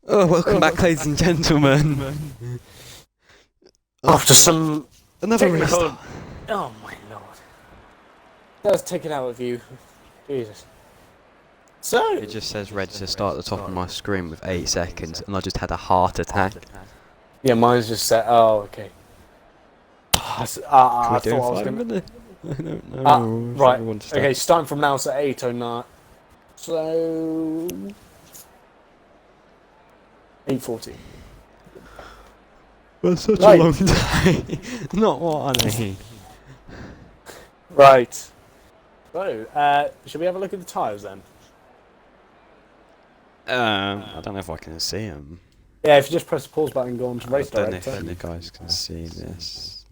Oh, welcome back, ladies and gentlemen. After some Another technical... restart. Oh my lord. That's taken out of you. Jesus. So... It just says ready to start at the top of my screen with 8 seconds, and I just had a heart attack. Yeah, mine's just set... Oh, okay. I thought I was going to... I don't know. Right. Okay, starting from now, so 8:09. So... 8:40. That's such Right. a long day. Not what I mean. Right. So, should we have a look at the tyres then? I don't know if I can see them. Yeah, if you just press the pause button and go on to I race don't know director. if the guys can see this.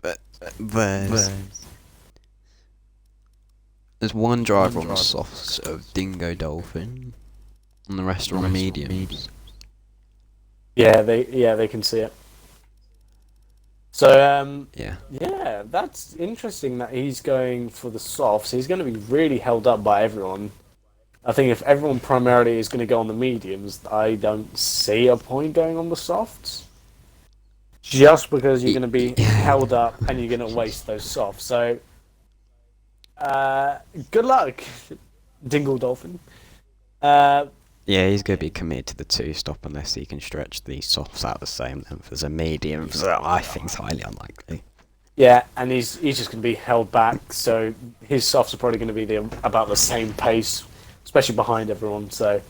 But there's one driver on the softs of Dingo Dolphin, and the rest are on mediums. Yeah, they can see it. So, Yeah. that's interesting that he's going for the softs. He's going to be really held up by everyone. I think if everyone primarily is going to go on the mediums, I don't see a point going on the softs. Just because you're going to be held up and you're going to waste those softs. So, good luck, Dingle Dolphin. Yeah, he's going to be committed to the 2-stop unless he can stretch the softs out the same length as a medium. So I think it's highly unlikely. Yeah, and he's just going to be held back. So his softs are probably going to be about the same pace, especially behind everyone. So,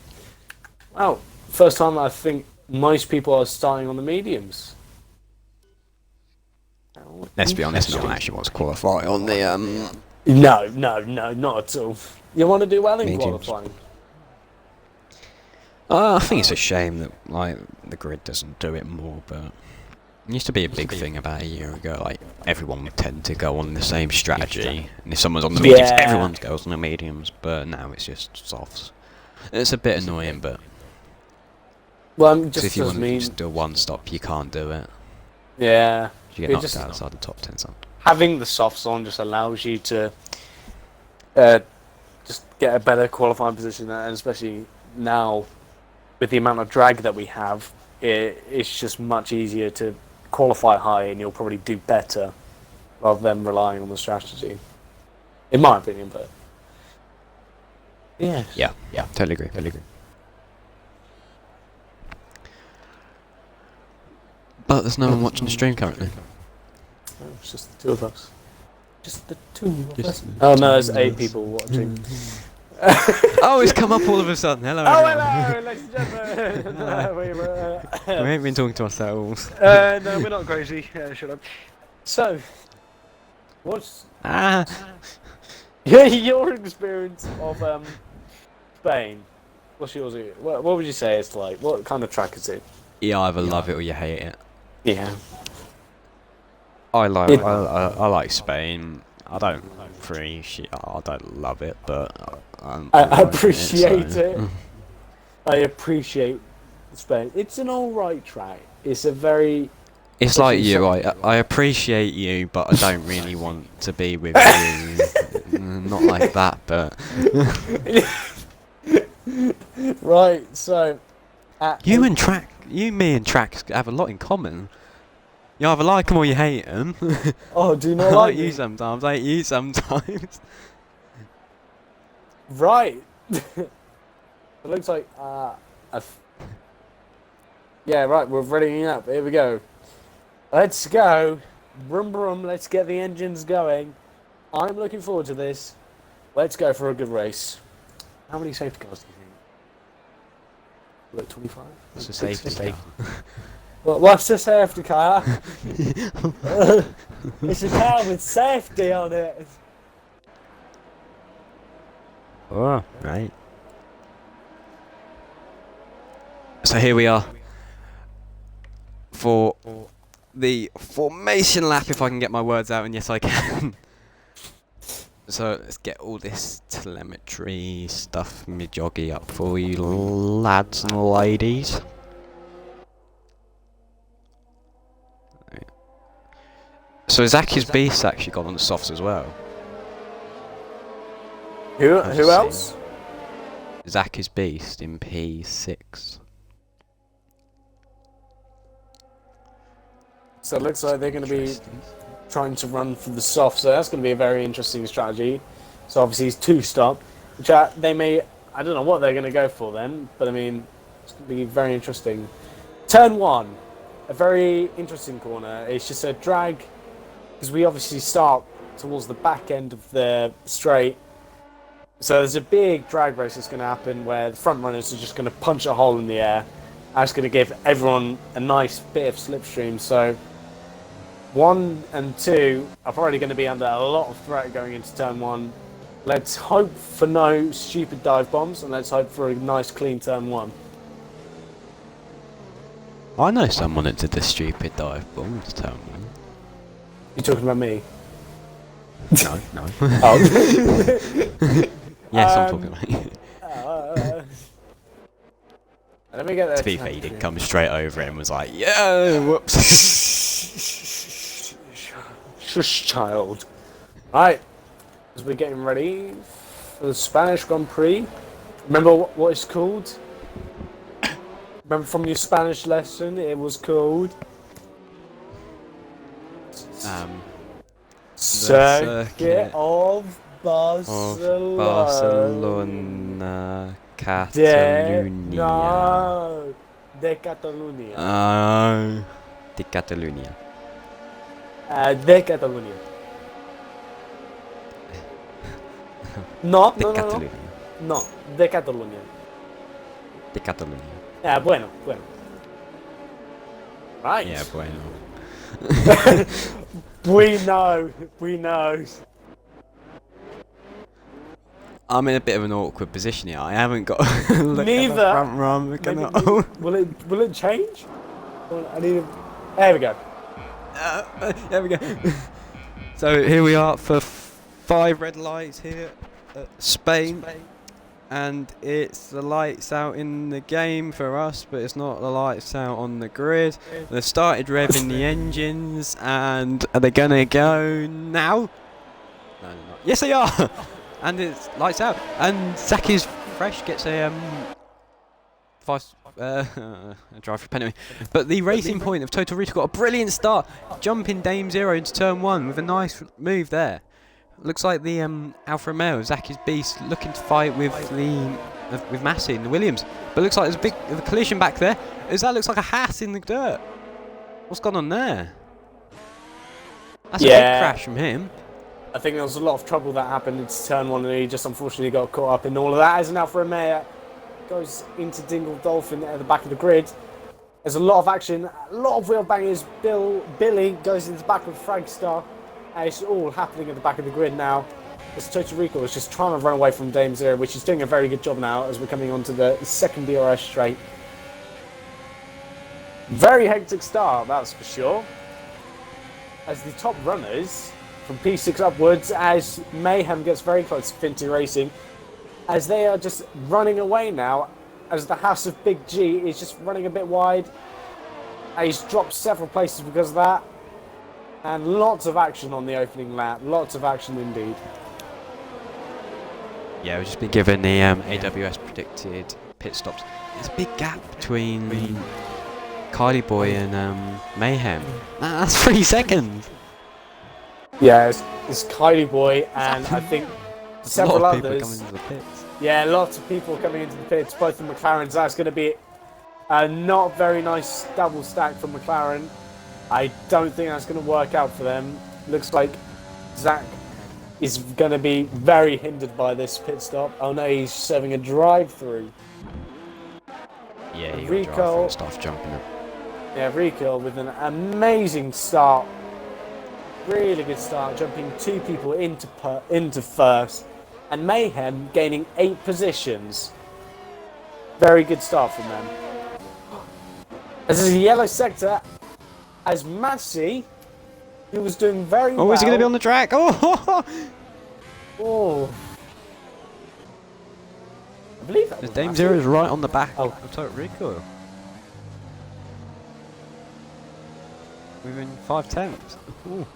well, first time I think most people are starting on the mediums. Let's be honest, no one actually wants to qualify on the No, not at all. You want to do well in mediums. qualifying? I think it's a shame that the grid doesn't do it more, but it used to be a big thing about a year ago. Like everyone would tend to go on the same strategy, and if someone's on the mediums, everyone goes on the mediums. But now it's just softs. It's a bit annoying, but Well, just if you want to mean just do a 1-stop, you can't do it. yeah. You get knocked outside the top 10. Having the softs on just allows you to just get a better qualifying position, and especially now with the amount of drag that we have, it's just much easier to qualify high, and you'll probably do better rather than relying on the strategy. In my opinion, but yeah, Totally agree. But there's no one watching the stream currently. oh, it's just the two of us. Just the two of us. Oh no, there's 8 people watching. Oh, it's come up all of a sudden. Hello. Oh, everyone. hello, ladies and gentlemen. We ain't been talking to ourselves. No, we're not crazy. Shut up. So, what's your experience of Spain? What's yours? What would you say it's like? What kind of track is it? You either love it or you hate it. Yeah. I like Spain. I don't love it, but I appreciate it. I appreciate Spain. It's an alright track. It's a very... It's like you. I appreciate you, but I don't really want to be with you. Not like that, but Right, so... me and Track have a lot in common. You either like them or you hate them. Oh, do you not I like you me? sometimes. I hate you sometimes. Right. It looks like yeah, right, we're readying up. Here we go. Let's go. Brum brum, let's get the engines going. I'm looking forward to this. Let's go for a good race. How many safety cars do you think? Like 25? It's a safety car. Well, what's a safety car? It's a car with safety on it. Oh, right. So here we are for the formation lap, if I can get my words out, and yes I can. So let's get all this telemetry stuff joggy up for you lads and ladies. So Zaki's Beast actually got on the softs as well. Who else? Zach is Beast in P6. So it looks like they're going to be trying to run for the soft, so that's going to be a very interesting strategy. So obviously he's 2-stop, which they may, I don't know what they're going to go for then, but I mean, it's going to be very interesting. Turn 1, a very interesting corner. It's just a drag, because we obviously start towards the back end of the straight. So there's a big drag race that's going to happen where the front runners are just going to punch a hole in the air. That's going to give everyone a nice bit of slipstream. So 1 and 2 are probably going to be under a lot of threat going into turn 1. Let's hope for no stupid dive bombs, and let's hope for a nice clean turn 1. I know someone that did the stupid dive bomb to turn 1. You talking about me? No, no. Oh. Yes, I'm talking about you. Let me get that. To be fair, he did come straight over it and was like, yeah, whoops. Shush, child. Right, as we're getting ready for the Spanish Grand Prix. Remember what it's called? Remember from your Spanish lesson, it was called... Circuit of Barcelona. Barcelona, Catalunya. No, de Catalunya. De Catalunya. De Catalunya. No, De Catalunya. No, de Catalunya. De Catalunya. Bueno. Right. Yeah, bueno. We know. I'm in a bit of an awkward position here. I haven't got look Neither. At the front run. We're gonna Will it change? I need a... There we go. There we go. So here we are for 5 red lights here at Spain. And it's the lights out in the game for us, but it's not the lights out on the grid. They've started revving the engines, and are they gonna go now? No, they're not. Yes, they are. And it's lights out. And Zaki's Fresh gets a drive for penalty. But the racing point of Total Recall got a brilliant start, jumping Dame Zero into turn 1 with a nice move there. Looks like the Alfa Romeo, Zaki's Beast, looking to fight with Massey in the Williams. But looks like there's a collision back there. That looks like a hat in the dirt. What's gone on there? That's a big crash from him. I think there was a lot of trouble that happened into turn 1, and he just unfortunately got caught up in all of that. As an Alfa Romeo goes into Dingle Dolphin at the back of the grid. There's a lot of action, a lot of wheel bangers. Billy goes into the back of Fragstar. And it's all happening at the back of the grid now. As Total Recall is just trying to run away from Dame Zero, which is doing a very good job now as we're coming on to the second DRS straight. Very hectic start, that's for sure. As the top runners from P6 upwards, as Mayhem gets very close to Finty Racing, as they are just running away now, as the House of Big G is just running a bit wide. He's dropped several places because of that. And lots of action on the opening lap. Lots of action indeed. Yeah, we've just been given the AWS predicted pit stops. There's a big gap between Kylie Boy and Mayhem. That's 3 seconds. Yeah, it's Kylie Boy and I think several others. A lot of people coming into the pits. Yeah, lots of people coming into the pits. Both the McLarens. That's going to be a not very nice double stack from McLaren. I don't think that's going to work out for them. Looks like Zach is going to be very hindered by this pit stop. Oh no, he's serving a drive-through. Yeah, he Rico stuff jumping up. Yeah, Rico with an amazing start. Really good start, jumping 2 people into first. And Mayhem gaining 8 positions. Very good start from them. This is a yellow sector. As Massey, who was doing very well... Oh, is he going to be on the track? Oh! Oh. I believe that was Dame Massey. Zero is right on the back of Total Recoil. Within 5 tenths. Ooh.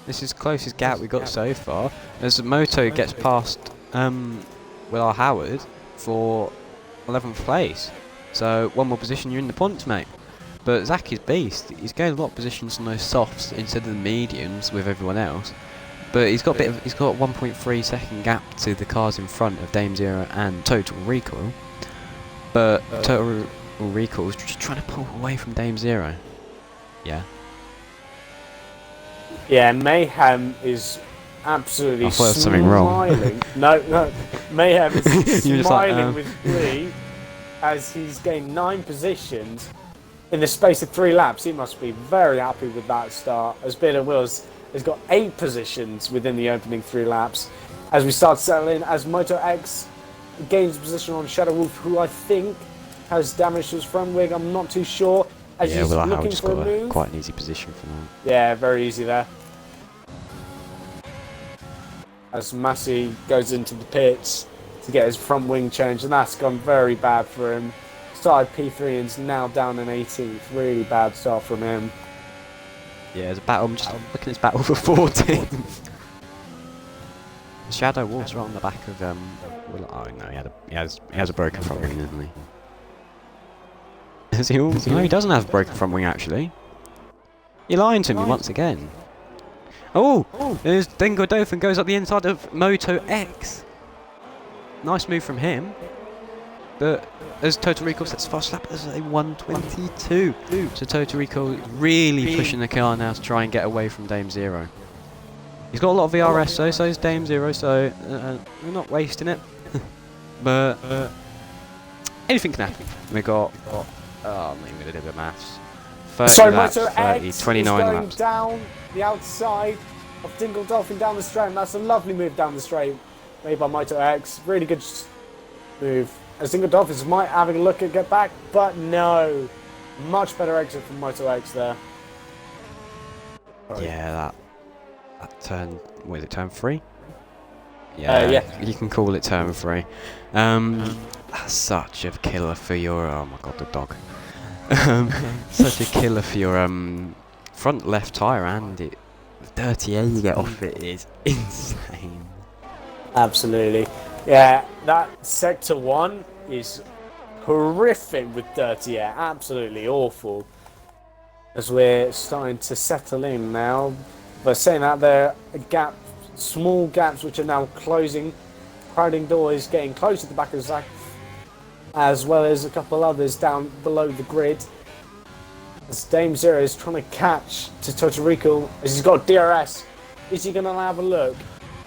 This is the closest gap we got so far. As Moto gets past Will Howard, for 11th place. So one more position, you're in the points, mate. But Zach is beast. He's gained a lot of positions on those softs instead of the mediums with everyone else. But he's got he's got 1.3 second gap to the cars in front of Dame Zero and Total Recoil. But Total Recoil is just trying to pull away from Dame Zero. Yeah. Yeah, Mayhem is absolutely I thought there was something wrong. smiling. No, Mayhem is You were just like, smiling with glee as he's gained 9 positions in the space of 3 laps. He must be very happy with that start. As Bitter Wills has got 8 positions within the opening 3 laps. As we start to settle in, as Moto X gains position on Shadow Wolf, who I think has damaged his front wing. I'm not too sure. As Yeah, he's Will looking just for a got move. quite an easy position for now. Yeah, very easy there. As Massey goes into the pits to get his front wing changed, and that's gone very bad for him. Started P3 and is now down in 18th. Really bad start from him. Yeah, there's a battle. I'm just looking at this battle for 14th. Shadow Wolf's right on the back of Will. Oh no, he has a broken front wing, doesn't he? Is he also? No, he doesn't have a broken front wing actually. You're lying to me once again. Oh, there's Dingo Dolphin goes up the inside of Moto X. Nice move from him. But as Total Recall sets fast lap, there's a 122. So Total Recall really pushing the car now to try and get away from Dame Zero. He's got a lot of VRS though, so is Dame Zero, so we're not wasting it. But anything can happen. We got, maybe a little bit of maths. 30 laps, Moto 30, X 29 is going laps. down the outside of Dingle Dolphin down the straight, and that's a lovely move down the straight made by Moto X. Really good move. As Dingle Dolphins might having a look at get back, but no. Much better exit from Moto X there. Yeah, that turn, was it turn 3? Yeah, yeah. You can call it turn 3. That's such a killer for your, oh my god, the dog. Such a killer for your front left tyre, and the dirty air you get off it is insane. Absolutely. Yeah, that Sector 1 is horrific with dirty air. Absolutely awful. As we're starting to settle in now. But saying that, there are small gaps which are now closing. Crowding doors getting close to the back of Zach, as well as a couple others down below the grid. As Dame Zero is trying to catch to Total Recall, as he's got DRS. Is he going to have a look?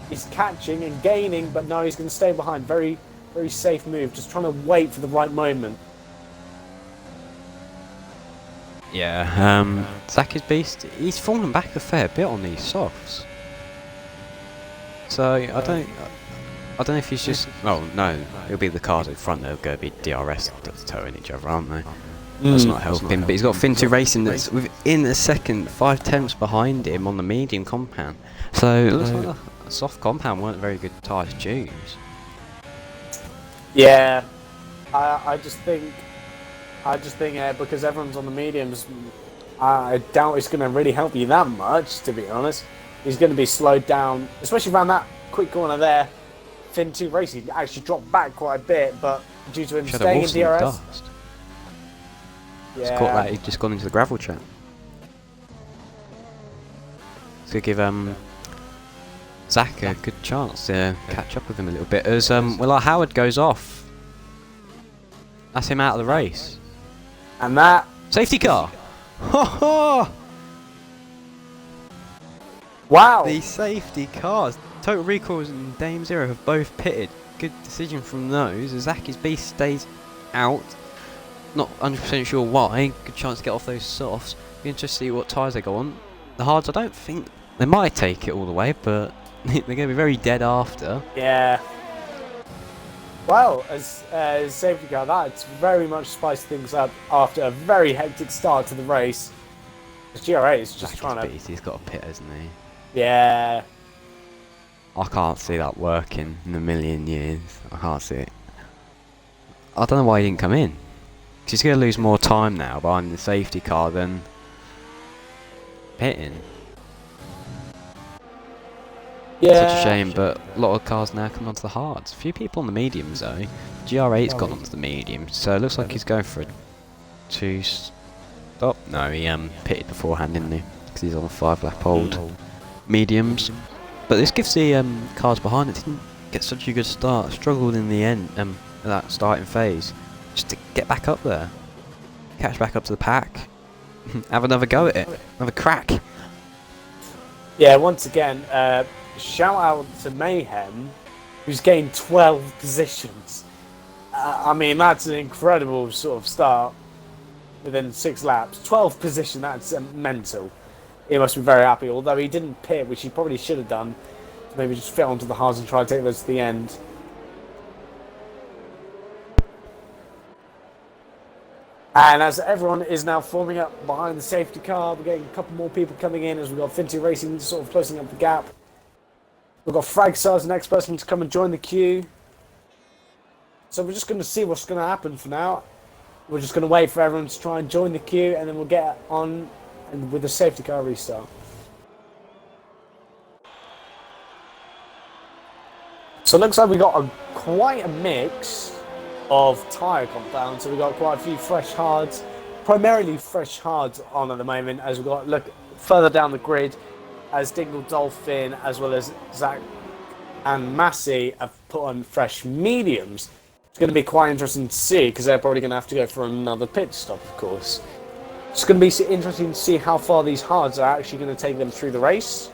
He's catching and gaining, but no, he's going to stay behind. Very, very safe move, just trying to wait for the right moment. Yeah, Zach is beast. He's fallen back a fair bit on these softs. So I don't know if he's just. Oh no, it'll be the cars in front that are going to be DRS that's towing each other, aren't they? That's not helping. But he's got Fin2 Racing that's within a second, 5 tenths behind him on the medium compound. So it looks like a soft compound weren't a very good tyre to choose. Yeah, I just think because everyone's on the mediums, I doubt it's going to really help you that much. To be honest, he's going to be slowed down, especially around that quick corner there. Fin2 Racing actually dropped back quite a bit, but due to him staying in DRS. He's caught that, he's just gone into the gravel trap. It's going to give Zach a good chance to catch up with him a little bit. As Howard goes off. That's him out of the race. And that... Safety car! Ho ho! Wow! The safety cars. Total Recalls and Dame Zero have both pitted. Good decision from those. As Zaki's Beast stays out. Not 100% sure why. Good chance to get off those softs. Be interested to see what tyres they go on. The hards, I don't think they might take it all the way, but they're going to be very dead after. Yeah. Well, as safety car, that's very much spiced things up after a very hectic start to the race. As GRA is just trying to... He's got a pit, hasn't he? Yeah. I can't see that working in a million years. I can't see it. I don't know why he didn't come in. He's going to lose more time now behind the safety car than pitting. Yeah. Such a shame, but a lot of cars now come onto the hards. A few people on the mediums though. GR8's gone onto the medium, so it looks like he's going for a 2-stop. No, he pitted beforehand, didn't he? Because he's on a 5-lap old mediums. But this gives the cars behind it didn't get such a good start. Struggled in the end, that starting phase, just to get back up there, catch back up to the pack, have another go at it, another crack. Yeah, once again, shout out to Mayhem, who's gained 12 positions. I mean, that's an incredible sort of start within 6 laps. 12 position, that's mental. He must be very happy, although he didn't pit, which he probably should have done. Maybe just fit onto the hards and try to take those to the end. And as everyone is now forming up behind the safety car, we're getting a couple more people coming in as we've got Finty Racing sort of closing up the gap. We've got Fragstar's the next person to come and join the queue. So we're just going to see what's going to happen for now. We're just going to wait for everyone to try and join the queue, and then we'll get on and with the safety car restart. So it looks like we got quite a mix of tyre compounds. So we've got quite a few fresh hards, primarily fresh hards on at the moment, as we've got look further down the grid as Dingle Dolphin as well as Zach and Massey have put on fresh mediums. It's going to be quite interesting to see because they're probably going to have to go for another pit stop, of course. It's going to be interesting to see how far these hards are actually going to take them through the race.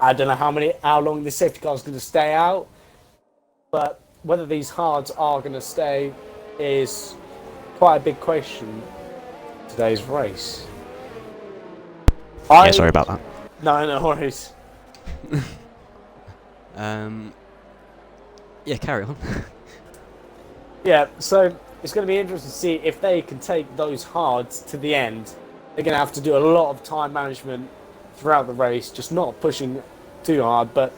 I don't know how long the safety car is going to stay out, but whether these hards are going to stay is quite a big question in today's race. Yeah, sorry about that. No worries. Yeah, carry on. Yeah, so it's going to be interesting to see if they can take those hards to the end. They're going to have to do a lot of time management throughout the race, just not pushing too hard. But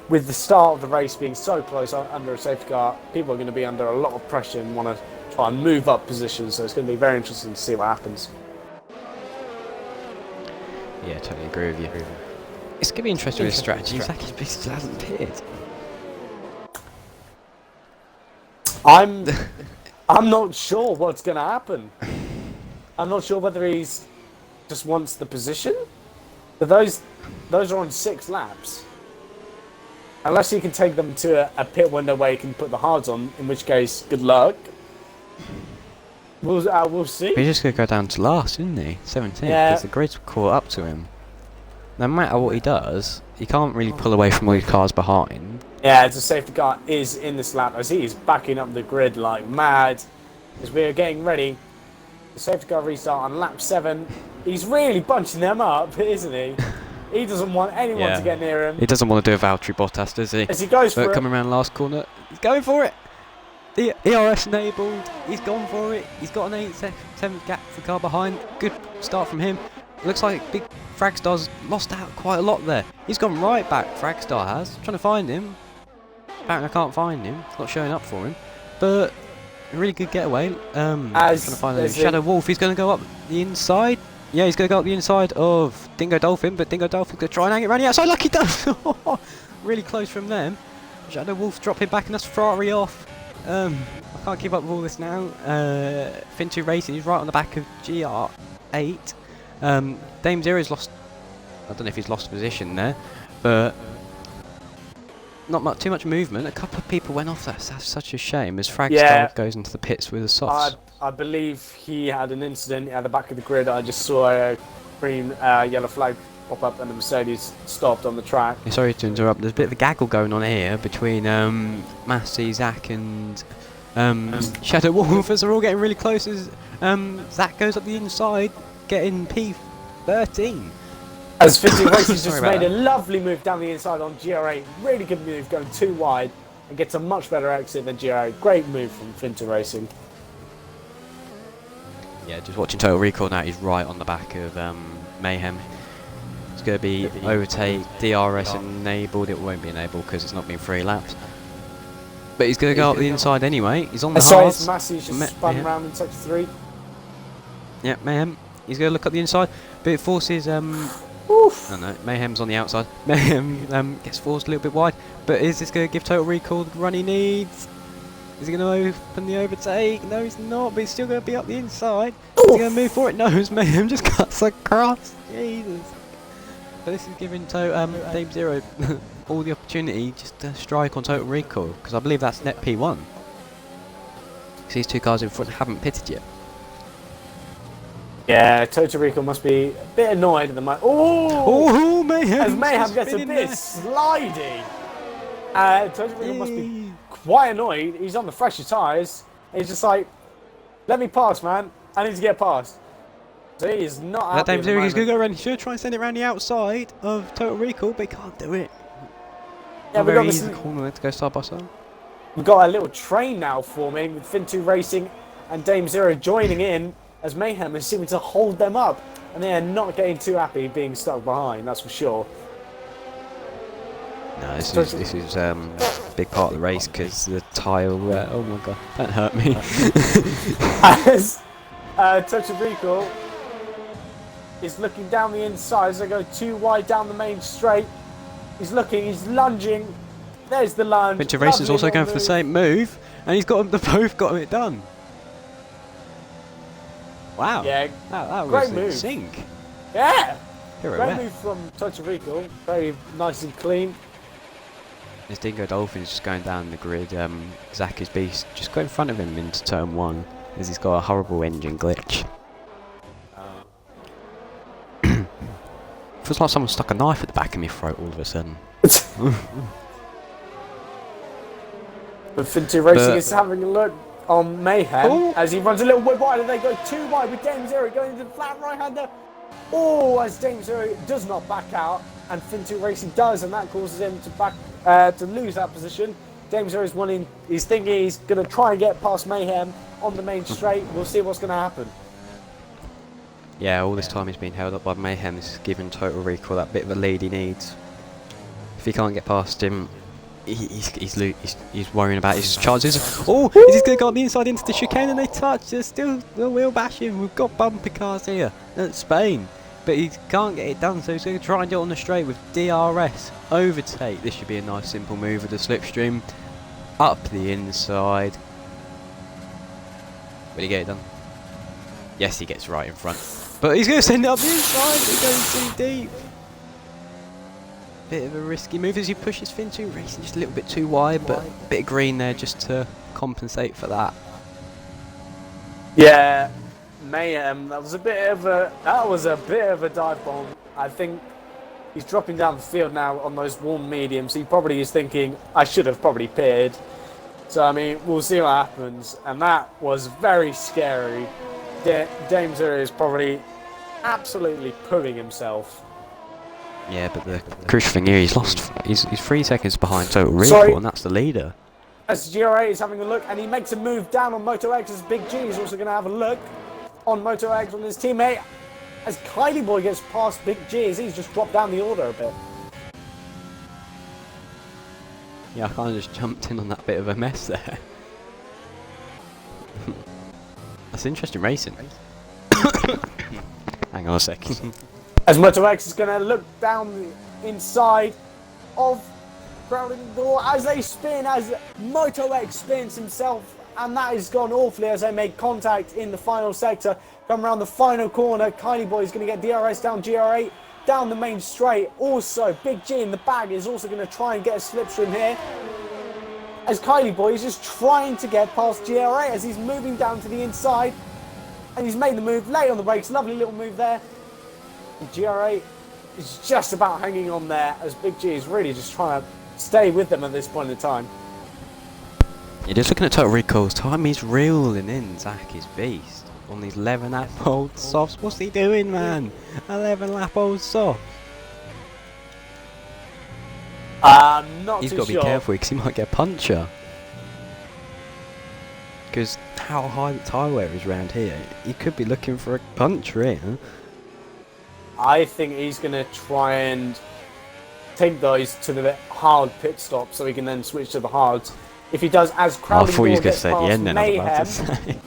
with the start of the race being so close under a safety car, people are going to be under a lot of pressure and want to try and move up positions. So it's going to be very interesting to see what happens. Yeah, totally agree with you. It's going to be interesting with strategy. Zach hasn't pitted. I'm not sure what's going to happen. I'm not sure whether he's just wants the position. But those are on 6 laps. Unless he can take them to a pit window where he can put the hards on, in which case, good luck. We'll see. He's just going to go down to last, isn't he? 17th, because the grid's caught up to him. No matter what he does, he can't really pull away from all these cars behind. Yeah, the safety car is in this lap as he is backing up the grid like mad. As we're getting ready, the safety car restart on lap 7. He's really bunching them up, isn't he? He doesn't want anyone to get near him. He doesn't want to do a Valtteri Bottas, does he? As he goes for it. Coming around last corner, he's going for it. The ERS enabled. He's gone for it. He's got an 8-7 gap to the car behind. Good start from him. Looks like Big Fragstar's lost out quite a lot there. He's gone right back. Fragstar has. Trying to find him. Apparently I can't find him. It's not showing up for him. But a really good getaway. Trying to find the Shadow Wolf. He's going to go up the inside. Yeah, he's going to go up the inside of Dingo Dolphin, but Dingo Dolphin's going to try and hang it around the outside. Lucky does! Really close from them. Shadow Wolf dropping back and that's Ferrari off. I can't keep up with all this now. Fintu Racing is right on the back of GR8. Dame Zero's lost. I don't know if he's lost position there, but not too much movement. A couple of people went off. That's such a shame as Fragstar goes into the pits with the softs. I believe he had an incident at the back of the grid. I just saw a green, yellow flag pop up and the Mercedes stopped on the track. Yeah, sorry to interrupt. There's a bit of a gaggle going on here between Massey, Zach and Shadow Wolf as they're all getting really close as Zach goes up the inside getting P13. As Finty Racing's just made a lovely move down the inside on GR8. Really good move going too wide and gets a much better exit than GR8. Great move from Finty Racing. Yeah, just watching Total Recall now, he's right on the back of Mayhem. It's going to be overtake, DRS enabled. It won't be enabled because it's not been 3 laps. But he's going to go up the inside anyway. He's on the hards. Massey's just spun around in sector 3. Yeah, Mayhem. He's going to look up the inside, but it forces... Oh no, Mayhem's on the outside. Mayhem gets forced a little bit wide. But is this going to give Total Recall the run he needs? Is he going to open the overtake? No, he's not, but he's still going to be up the inside. Is he going to move for it? No, his Mayhem just cuts across. Jesus. But this is giving Dame Zero all the opportunity just to strike on Total Recall, because I believe that's net P1. Because these two cars in front haven't pitted yet. Yeah, Total Recall must be a bit annoyed at the moment. Oh, Mayhem! As Mayhem gets a bit slidey. Total Recall must be quite annoyed. He's on the fresher tyres. He's just like, let me pass, man. I need to get past. So he is not happy. That Dame Zero is going to go around. He should try and send it around the outside of Total Recall, but he can't do it. Yeah, we've got this corner to go side by side. We've got a little train now forming with Fin2 Racing and Dame Zero joining in as Mayhem is seeming to hold them up, and they are not getting too happy being stuck behind. That's for sure. No, this is a big part of the race because the tyre. Oh my god, don't hurt me. As Total Recall is looking down the inside as they go too wide down the main straight. He's looking, he's lunging. There's the lunge. Fin2 Racing's also going for the same move, and he's got them. They both got it done. Wow. Yeah. That great was move. in sync. Yeah. Pirouette. Great move from Total Recall. Very nice and clean. This Dingo Dolphin's just going down the grid. Zach is Beast just go in front of him into turn 1 as he's got a horrible engine glitch. Feels like someone stuck a knife at the back of my throat all of a sudden. But Fin2 Racing is having a look on Mayhem as he runs a little bit wide, and they go too wide with Dame Zero going into the flat right-hander. Oh, as Dame Zero does not back out, and Fin2 Racing does, and that causes him to lose that position. Dame Zero is wanting, he's thinking he's going to try and get past Mayhem on the main straight. We'll see what's going to happen. Yeah, all this time he's been held up by Mayhem. This is giving Total Recall that bit of a lead he needs. If he can't get past him, he's worrying about his chances. Oh, is he going to go on the inside into the chicane and they touch? There's still the wheel bashing. We've got bumper cars here at Spain, but he can't get it done, so he's going to try and do it on the straight with DRS. Overtake. This should be a nice simple move with the slipstream. Up the inside. Will he get it done? Yes, he gets right in front. But he's going to send it up the inside. He's going too deep. Bit of a risky move as he pushes Fin2 Racing just a little bit too wide, but a bit of green there just to compensate for that. Yeah, Mayhem. That was a bit of a dive bomb. I think he's dropping down the field now on those warm mediums. He probably is thinking, I should have probably pitted. So I mean, we'll see what happens. And that was very scary. Dame Zero is probably absolutely pooing himself. Yeah, but the crucial thing here, he's 3 seconds behind Total Recall, and that's the leader. As GRA is having a look, and he makes a move down on Moto X, as Big G is also going to have a look on Moto X on his teammate. As Kylie Boy gets past Big G, as he's just dropped down the order a bit. Yeah, I kind of just jumped in on that bit of a mess there. That's interesting racing. Hang on a second. As Moto X is going to look down the inside of Crowding Door as they spin, as Moto X spins himself, and that has gone awfully as they make contact in the final sector. Come around the final corner, Kylie Boy is going to get DRS down GR8, down the main straight. Also, Big G in the bag is also going to try and get a slipstream here. As Kylie Boy is just trying to get past GR8 as he's moving down to the inside. And he's made the move, late on the brakes, lovely little move there. And GR8 is just about hanging on there as Big G is really just trying to stay with them at this point in time. You're just looking at Total Recall's time, he's reeling in Zach is beast on these 11 lap old softs. What's he doing, man? 11 lap old soft. Not He's too got to be careful because he might get a puncher. Because how high the tyre wear is around here, he could be looking for a puncher here. I think he's going to try and take those to the hard pit stop so he can then switch to the hards. If he does, as Crowley I thought he was Moore going to gets say the past end then, I was about Mayhem, to say.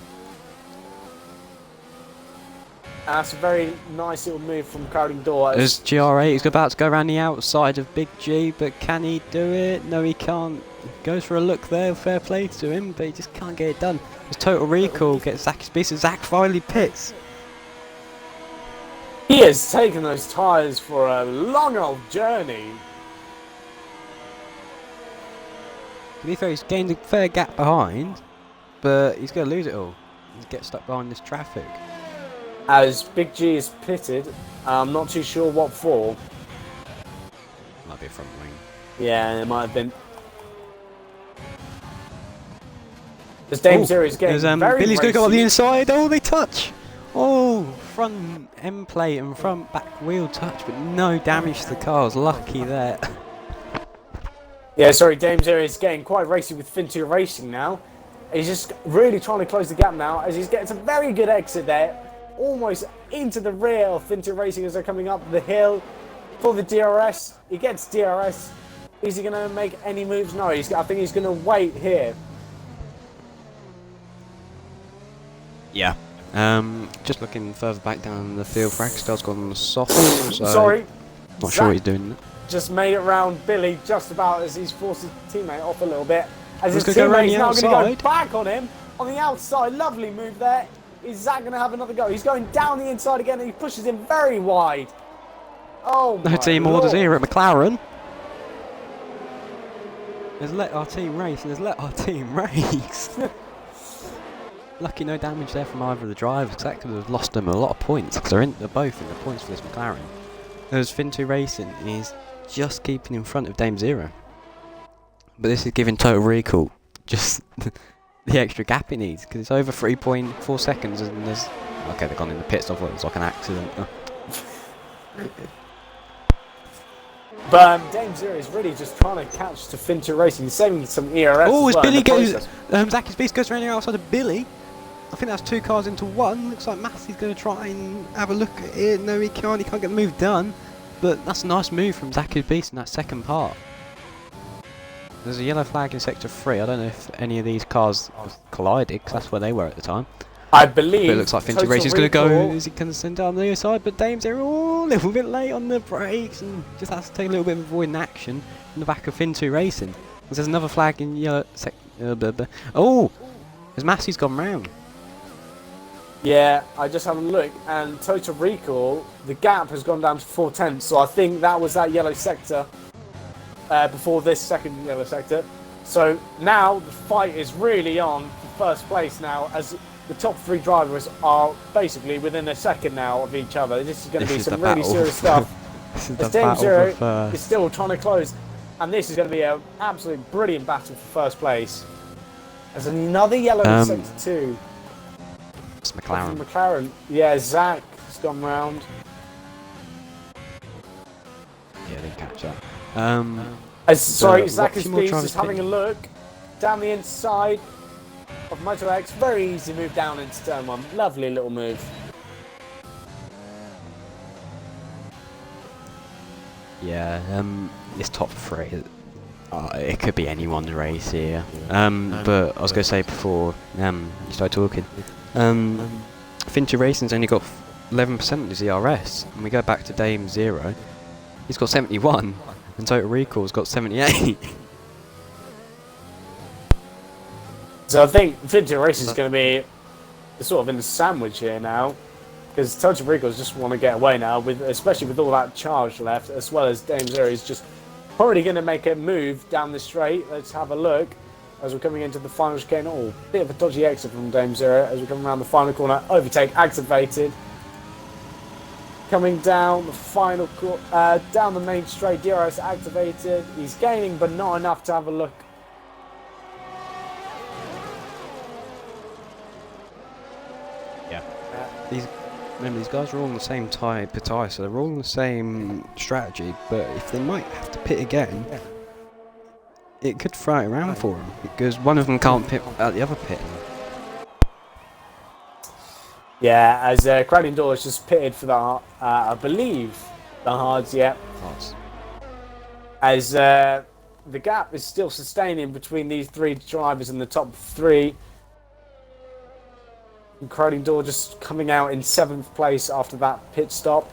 that's a very nice little move from Crowding Door. There's GR8, he's about to go around the outside of Big G, but can he do it? No, he can't. Goes for a look there, fair play to him, but he just can't get it done. His total recall gets Zach's piece, and Zach finally pits. He has taken those tyres for a long old journey. To be fair, he's gained a fair gap behind, but he's going to lose it all. He's get stuck behind this traffic. As Big G is pitted, I'm not too sure what for. Might be a front wing. Yeah, it might have been. This Dame Zero is getting very Billy's going to go on the racy. inside. Oh, they touch. Oh, front end plate and front back wheel touch, but no damage to the car. I was lucky there. Yeah, sorry, Dame Zero is getting quite racy with Fintu Racing now. He's just really trying to close the gap now as he's getting some very good exit there. Almost into the rear of Fintu Racing as they're coming up the hill for the DRS. He gets DRS. Is he going to make any moves? No, I think he's going to wait here. Yeah. Just looking further back down the field, Fragstar's gone on the soft. So Sorry. Not sure what he's doing. Just made it round Billy just about as he's forced his teammate off a little bit. As his He's gonna go around teammate's the now going to go outside. back on him on the outside. Lovely move there. Is Zach going to have another go? He's going down the inside again and he pushes him very wide. Oh my No team Lord. orders here at McLaren. Let's let our team race, and let's let our team race. Lucky no damage there from either of the drivers, because that could have lost them a lot of points, because they're both in the points for this McLaren. As Fintu Racing is just keeping in front of Dame Zero. But this is giving Total Recall just the extra gap he needs, because it's over 3.4 seconds, and there's... Okay, they've gone in the pits, I thought it was like an accident. But Dame Zero is really just trying to catch to Fintu Racing, saving some ERS. Oh, as as well in Billy the goes... process. Zachy's Beast goes around here outside of Billy. I think that's two cars into one. Looks like Massey's going to try and have a look at it. No, he can't get the move done. But that's a nice move from Zachy's Beast in that second part. There's a yellow flag in Sector 3. I don't know if any of these cars collided, because that's where they were at the time. I believe. But it looks like Fintu Total Racing's going to go. Recall- Is he going to send down the other side? But Dame's there, a little bit late on the brakes and just has to take a little bit of avoiding action in the back of Fintu Racing. There's another flag in yellow. Oh! As Massey's gone round. Yeah, I just had a look, and Total Recall, the gap has gone down to 4/10, so I think that was that yellow sector before this second yellow sector. So now the fight is really on for first place now, as the top three drivers are basically within a second now of each other. This is going to be some really serious stuff. This is As the Dame battle Zero for first. is still trying to close, and this is going to be an absolutely brilliant battle for first place. There's another yellow in sector 2. It's From McLaren. McLaren. Yeah, Zach has gone round. Yeah, didn't catch that. Sorry, Zach few is more just drivers having a pitting. look down the inside of Moto X. Very easy move down into turn 1. Lovely little move. Yeah, this top three, it could be anyone's race here. But I was going to say before you started talking, Fintu Racing's only got 11% of his ERS, and we go back to Dame Zero, he's got 71, and Total Recall's got 78. So I think Fintu Racing is going to be sort of in the sandwich here now, because Total Recal's just want to get away now, especially with all that charge left, as well as Dame Zero is just probably going to make a move down the straight. Let's have a look as we're coming into the final chicane. Oh, bit of a dodgy exit from Dame Zero as we come around the final corner. Overtake activated. Coming down the final down the main straight, DRS activated. He's gaining, but not enough to have a look. Yeah. Remember, these guys are all on the same type of tyre, so they're all on the same strategy, but if they might have to pit again, it could throw it around for them, because one of them can't pit at the other pit. Yeah, as Crowding Door is just pitted for the, I believe, the hards, yeah. Hards. As the gap is still sustaining between these three drivers in the top three. And Crowding Door just coming out in 7th place after that pit stop.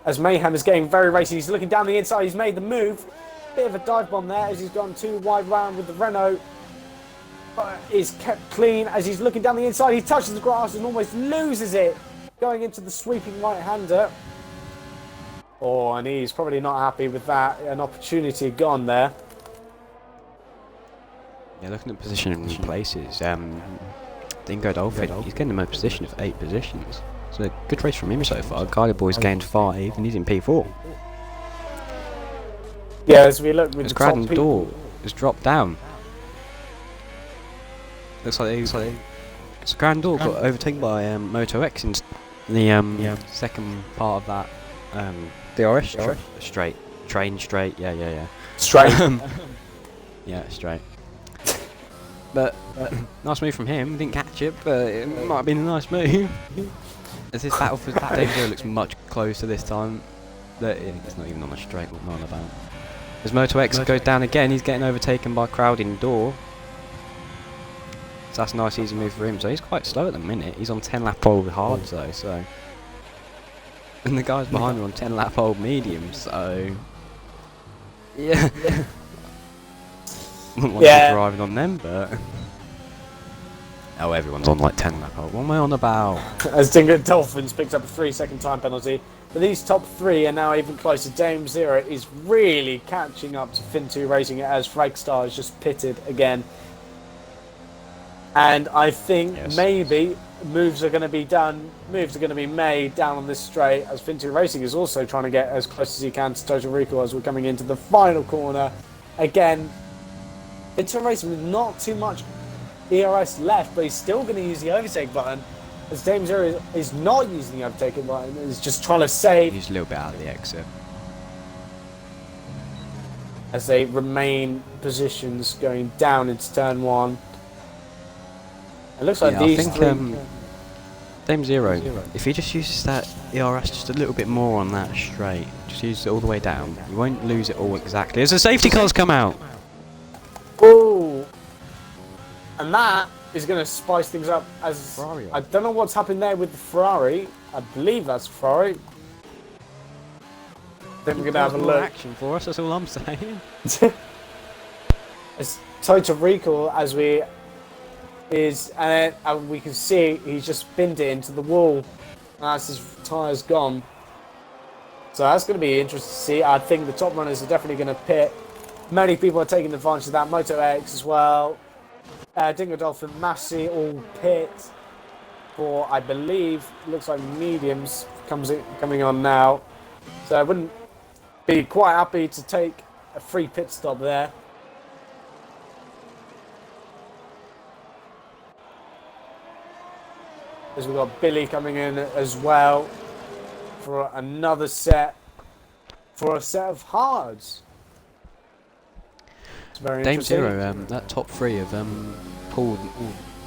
As Mayhem is getting very racy, he's looking down the inside, he's made the move. Bit of a dive bomb there as he's gone too wide round with the Renault. But is kept clean as he's looking down the inside. He touches the grass and almost loses it. Going into the sweeping right-hander. Oh, and he's probably not happy with that. An opportunity gone there. Yeah, looking at position in places, Dingo Dolphin, he's getting the most position of 8 positions. So a good race from him so far. Kylie Boy's gained 5 and he's in P4. Yeah, as we look with As the top Cradden people. Door has dropped down. Looks like so Cradden Door got overtaken by Moto X in the second part of that DRS straight. Yeah. Straight. Yeah, straight. But nice move from him. Didn't catch it, but it might have been a nice move. As this battle for Dave Zero looks much closer this time. It's not even on a straight. What am I on about? As Moto X goes down again, he's getting overtaken by Crowding Door. So that's a nice easy move for him. So he's quite slow at the minute. He's on 10 lap old hards though. So and the guys behind him on 10 lap old mediums. So yeah. Wouldn't want to be driving on them, but oh, everyone's on like 10 lap old. What am I on about? As Dingo Dolphins picks up a 3-second time penalty. But these top 3 are now even closer. Dame Zero is really catching up to Fin2 Racing as Fragstar is just pitted again. And I think maybe moves are going to be done. Moves are going to be made down on this straight as Fin2 Racing is also trying to get as close as he can to Total Recall as we're coming into the final corner. Again, Fin2 Racing with not too much ERS left, but he's still going to use the overtake button. As Dame Zero is not using the overtake button, is just trying to save. He's a little bit out of the exit. As they remain positions going down into turn 1. It looks like these I think Dame Zero, if he just uses that ERS just a little bit more on that straight, just use it all the way down, you won't lose it all exactly. As the safety cars come out! Oh! And that is going to spice things up as... Ferrari. I don't know what's happened there with the Ferrari. I believe that's Ferrari. Then we're going to have a look. Action for us, that's all I'm saying. It's Total Recall as we... and we can see he's just binned it into the wall. And that's his tyres gone. So that's going to be interesting to see. I think the top runners are definitely going to pit. Many people are taking advantage of that. Moto X as well. Dingo Dolphin, Massey all pit for, I believe, looks like mediums coming on now. So I wouldn't be quite happy to take a free pit stop there. As we've got Billy coming in as well for another set, for a set of hards. It's very Dame interesting. Zero, that top 3 have pulled,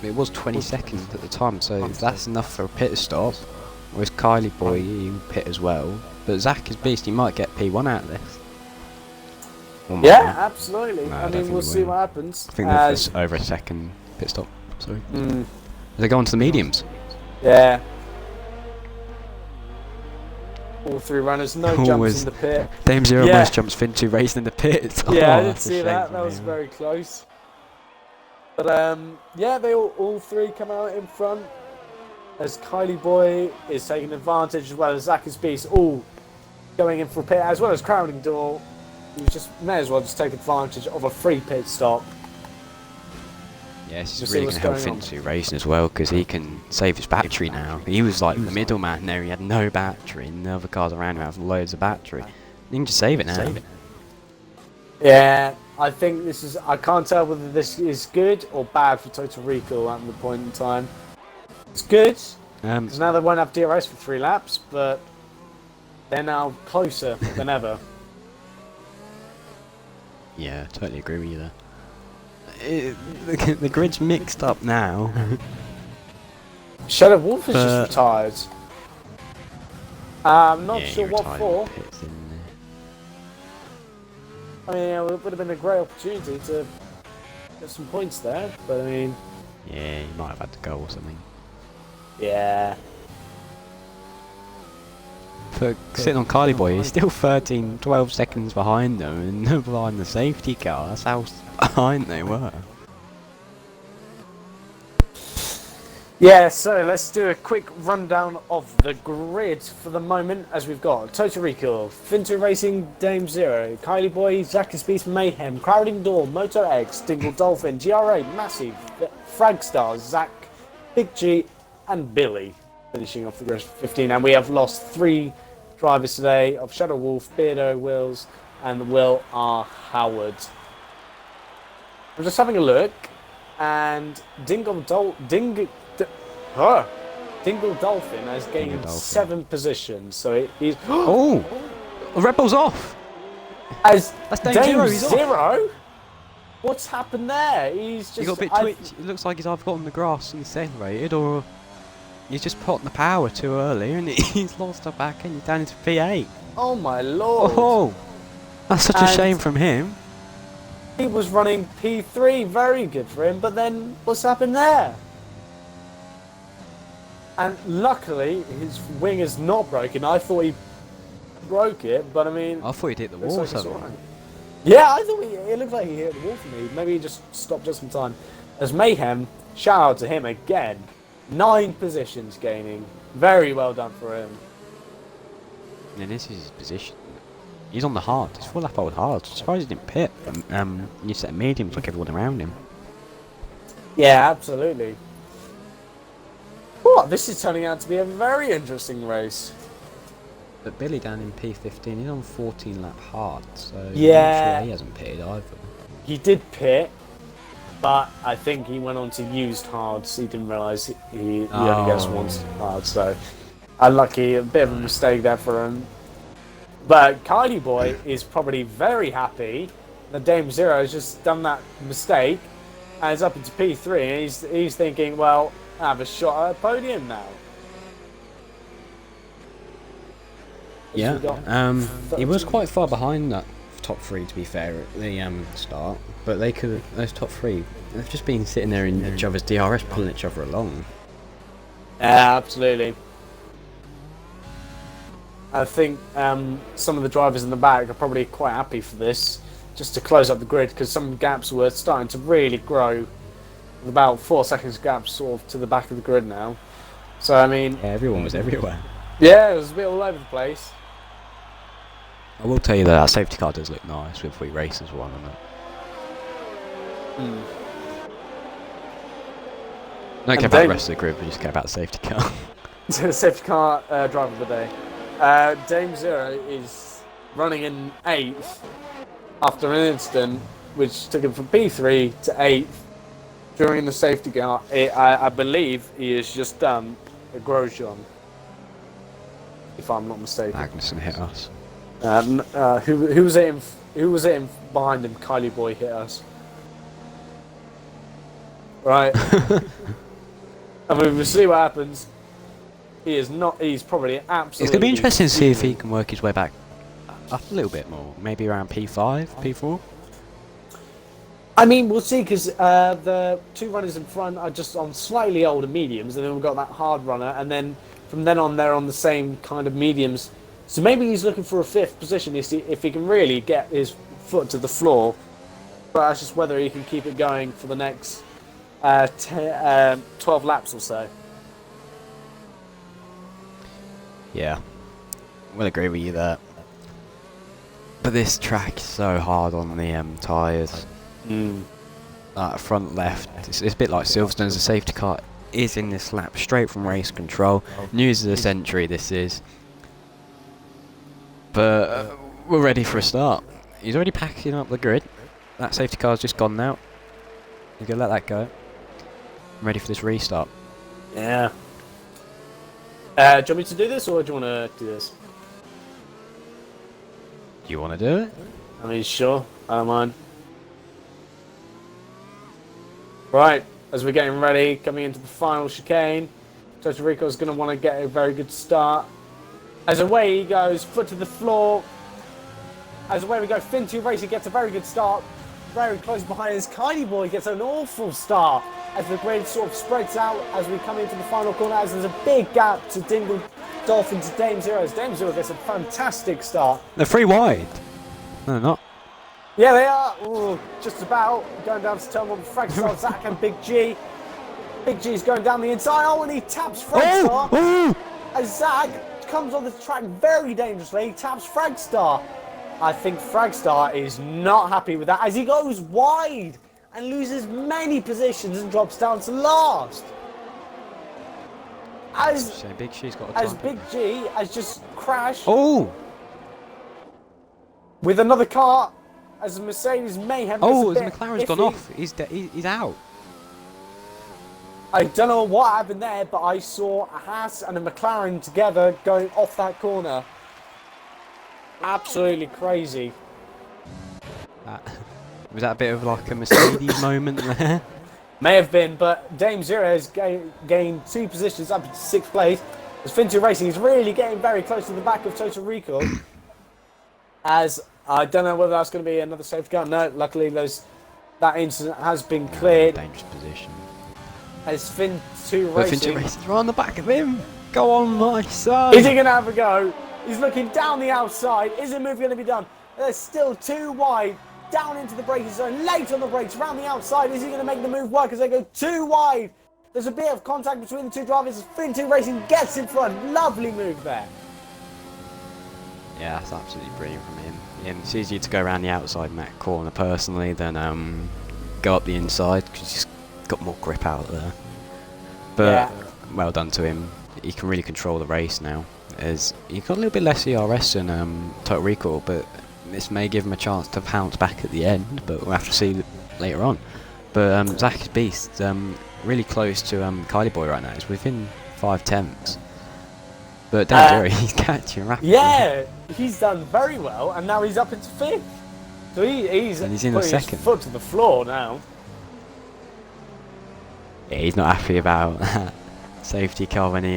it was 20 seconds at the time, so if that's enough for a pit stop. Whereas Kylie Boy, he pit as well. But Zach is beast, he might get P1 out of this. Yeah, absolutely. No, I mean, we'll see what happens. I think there's over a second pit stop. Sorry. They go on to the mediums. Yeah. All 3 runners, no jumps in the pit. Dame Zero almost jumps Fin2 Racing in the pit. Yeah, I did see that. That was very close. But yeah, they all 3 come out in front. As Kylie Boy is taking advantage, as well as Zach is Beast, all going in for a pit, as well as Crowding Door. You just may as well just take advantage of a free pit stop. Yeah, this is really going to help Fin2 Racing as well, because he can save his battery now. He was like the middleman there, he had no battery, and the other cars around him have loads of battery. You can just save it now. Yeah, I think this is... I can't tell whether this is good or bad for Total Recall at the point in time. It's good, because now they won't have DRS for 3 laps, but they're now closer than ever. Yeah, totally agree with you there. The grid's mixed up now. Shadow Wolf is just retired. I'm not sure what for. I mean, it would have been a great opportunity to get some points there, but I mean... Yeah, he might have had to go or something. Yeah. But sitting on Carly Boy, he's still 13, 12 seconds behind them and behind the safety car. That's how behind they were. Yeah, so let's do a quick rundown of the grid for the moment, as we've got Total Recall, Finto Racing, Dame Zero, Kylie Boy, Zackus Beast, Mayhem, Crowding Door, Moto X, Dingle Dolphin, GRA, Massive, Fragstar, Zach, Big G, and Billy, finishing off the grid for 15. And we have lost 3 drivers today of Shadow Wolf, Beardo Wills, and Will R. Howard. I'm just having a look, and Dingle Dolphin has gained 7 positions, so he's... Oh! Red Bull's off! As That's Dame Zero, he's off. Zero? What's happened there? He's just... He got a bit twitchy. It looks like he's either got on the grass and accelerated, or he's just put on the power too early, and he's lost the back and he's down into P8. Oh my lord! Oh! That's such a shame from him. He was running P3, very good for him, but then what's happened there? And luckily, his wing is not broken. I thought he broke it, but I mean... I thought he'd hit the wall or something. Right. Yeah, I thought it looked like he hit the wall for me. Maybe he just stopped just in time. As Mayhem, shout out to him again. 9 positions gaining. Very well done for him. And this is his position. He's on the hard. He's full lap old hard. Surprised he didn't pit. You set mediums like everyone around him. Yeah, absolutely. Oh, this is turning out to be a very interesting race. But Billy down in P15, he's on 14 lap hard, so yeah, I'm sure he hasn't pitted either. He did pit, but I think he went on to used hards. He didn't realise he only gets once hard, so unlucky, a bit of a mistake there for him. But Kylie Boy is probably very happy that Dame Zero has just done that mistake and is up into P3, and he's thinking, well, I have a shot at a podium now. Yeah, he was quite far behind that top 3, to be fair, at the start, but those top 3, they've just been sitting there in each other's DRS, pulling each other along. Yeah, absolutely. I think some of the drivers in the back are probably quite happy for this, just to close up the grid, because some gaps were starting to really grow. With about 4 seconds gaps sort of to the back of the grid now. So, I mean... Yeah, everyone was everywhere. Yeah, it was a bit all over the place. I will tell you that safety car does look nice with 3 races won on it. Don't care about the rest of the grid, we just care about the safety car. Safety car driver of the day. Dame Zero is running in 8th after an incident which took him from P3 to 8th during the safety car. I believe he has just done a Grosjean, if I'm not mistaken. Magnussen hit us. Who was it in behind him? Kylie Boy hit us. Right. I mean, we'll see what happens. He's probably absolutely... It's going to be interesting to see if he can work his way back up a little bit more. Maybe around P5, P4? I mean, we'll see, because the 2 runners in front are just on slightly older mediums, and then we've got that hard runner, and then from then on they're on the same kind of mediums. So maybe he's looking for a 5th position if he can really get his foot to the floor. But that's just whether he can keep it going for the next 12 laps or so. Yeah, we'll agree with you there. But this track is so hard on the tyres. Front left, it's a bit like Silverstone's. The safety car is in this lap, straight from race control. News of the century this is. But we're ready for a start. He's already packing up the grid. That safety car's just gone now. He's going to let that go. I'm ready for this restart. Yeah. Do you want me to do this, or do you want to do this? Do you want to do it? I mean, sure. I don't mind. Right, as we're getting ready, coming into the final chicane, Total Rico's going to want to get a very good start. As away he goes, foot to the floor. As away we go, Finto Racing gets a very good start. Very close behind us, Kylie Boy gets an awful start. As the grid sort of spreads out as we come into the final corner, as there's a big gap to Dingle Dolphin to Dame Zero. As Dame Zero gets a fantastic start. They're 3 wide. No, they're not. Yeah, they are. Ooh, just about going down to turn one with Fragstar, Zach and Big G. Big G's going down the inside. Oh, and he taps Fragstar. Oh! As Zach comes on the track very dangerously, he taps Fragstar. I think Fragstar is not happy with that as he goes wide and loses many positions and drops down to last. As Big G's got as Big G has just crashed with another car, as Mercedes Mayhem. Oh, the McLaren's gone off. He's out. I don't know what happened there, but I saw a Haas and a McLaren together going off that corner. Absolutely crazy. Was that a bit of like a Mercedes moment there? May have been, but Dame Zero has gained 2 positions up into 6th place. As Fin2 Racing is really getting very close to the back of Total Recall. As I don't know whether that's going to be another safety car. No, luckily that incident has been cleared. Dangerous position. As Fin2 Racing. Fin2 Racing's right on the back of him. Go on, my son. Is he going to have a go? He's looking down the outside. Is the move going to be done? There's still 2 wide. Down into the braking zone, late on the brakes, around the outside. Is he going to make the move work as they go 2 wide? There's a bit of contact between the 2 drivers as Fin2 Racing gets in front. Lovely move there. Yeah, that's absolutely brilliant from him. Yeah, it's easier to go around the outside in that corner personally than go up the inside because he's got more grip out there. But well done to him. He can really control the race now. As he's got a little bit less ERS than Total Recall, but this may give him a chance to pounce back at the end, but we'll have to see later on. But Zach is beast, really close to Kylie Boy right now. He's within 5/10. But Dame Zero, he's catching rapidly. Yeah, he's done very well, and now he's up into 5th. So he's in the second. His foot to the floor now. Yeah, he's not happy about that safety car when he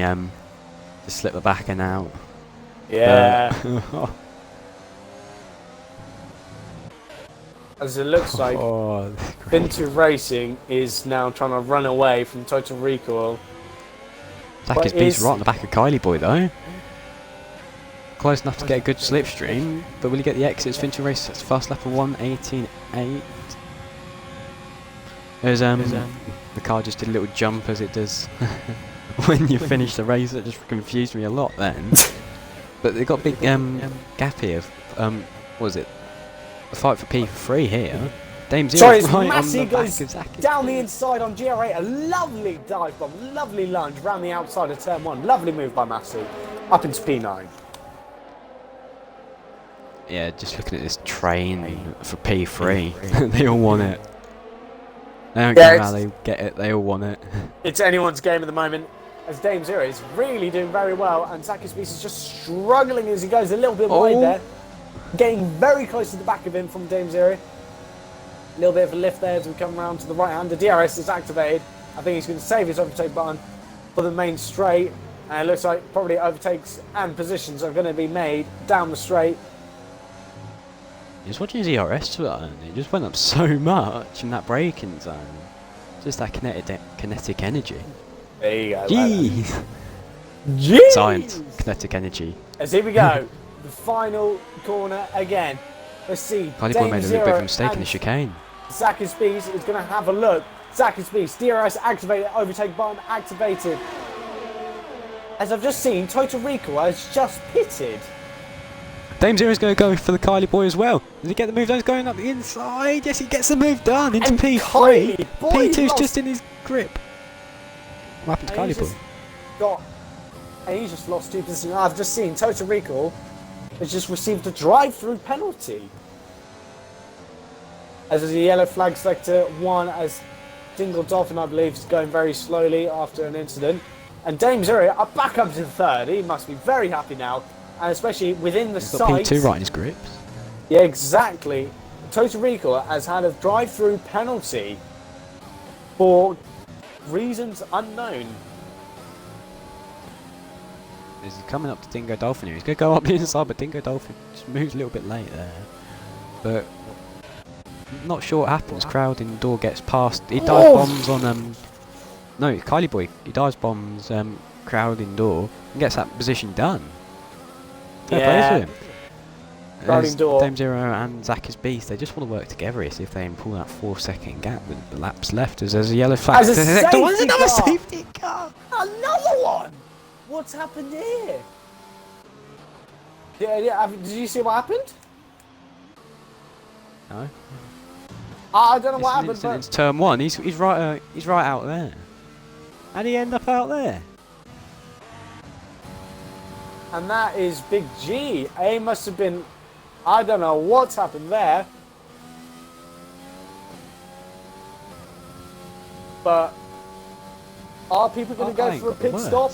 just slipped the back end out. Yeah. As it looks like, Fin2 Racing is now trying to run away from Total Recall. Zach is beast right on the back of Kylie Boy though. Close enough to get a good slipstream, but will he get the exits? Fin2 Racing, that's fast lap of 1:18.8. There's the car just did a little jump as it does when you finish the race. It just confused me a lot then. But they've got a big gap here. What was it? A fight for P3 here. Dame Zero right on the back of Zach. Down the inside on GR8. A lovely dive bomb, lovely lunge round the outside of turn 1. Lovely move by Massey. Up into P9. Yeah, just looking at this train for P3. They all want it. They don't care how they get it, they all want it. It's anyone's game at the moment. As Dame Zero is really doing very well, and Zach is just struggling as he goes a little bit wide there. Getting very close to the back of him from Dame Zero. A little bit of a lift there as we come around to the right hand. The DRS is activated. I think he's going to save his overtake button for the main straight. And it looks like probably overtakes and positions are going to be made down the straight. Just watching his ERS button, it just went up so much in that braking zone. Just that kinetic energy. There you go. Jeez. Jeez. Science, kinetic energy. As here we go. The final corner again. Let's see. Kylie Boy made a little bit of a mistake in the chicane. Zach is Beast is going to have a look. Zach is Beast. DRS activated. Overtake button activated. As I've just seen, Total Recall has just pitted. Dame Zero is going to go for the Kylie Boy as well. Does he get the move done? He's going up the inside. Yes, he gets the move done into and P3. P2's just in his grip. What happened to Kylie Boy? And he's just lost 2 positions. I've just seen Total Recall has just received a drive-through penalty. As there's a yellow flag sector 1 as Dingle Dolphin, I believe, is going very slowly after an incident. And Dame Zero are back up to the 3rd. He must be very happy now. And especially within the sights. He's got P2 right in his grips. Yeah, exactly. Total Recall has had a drive-through penalty for reasons unknown. He's coming up to Dingo Dolphin here. He's going to go up the inside, but Dingo Dolphin just moves a little bit late there. But not sure what happens. Crowd indoor gets past. He dives bombs on no, Kylie Boy. He dives bombs crowd indoor and gets that position done. Fair play Yeah. to him. Crowd As indoor. Dame Zero and Zach is Beast, they just want to work together here, see if they can pull that 4-second gap with the laps left as there's a yellow flag. As a safety Another car! safety car! Another one! What's happened here? Did you see what happened? No. I don't know what happened, but It's turn 1, he's right out there. How did he end up out there? and that is Big G. He must have been. I don't know what's happened there. But are people going to go for a pit stop?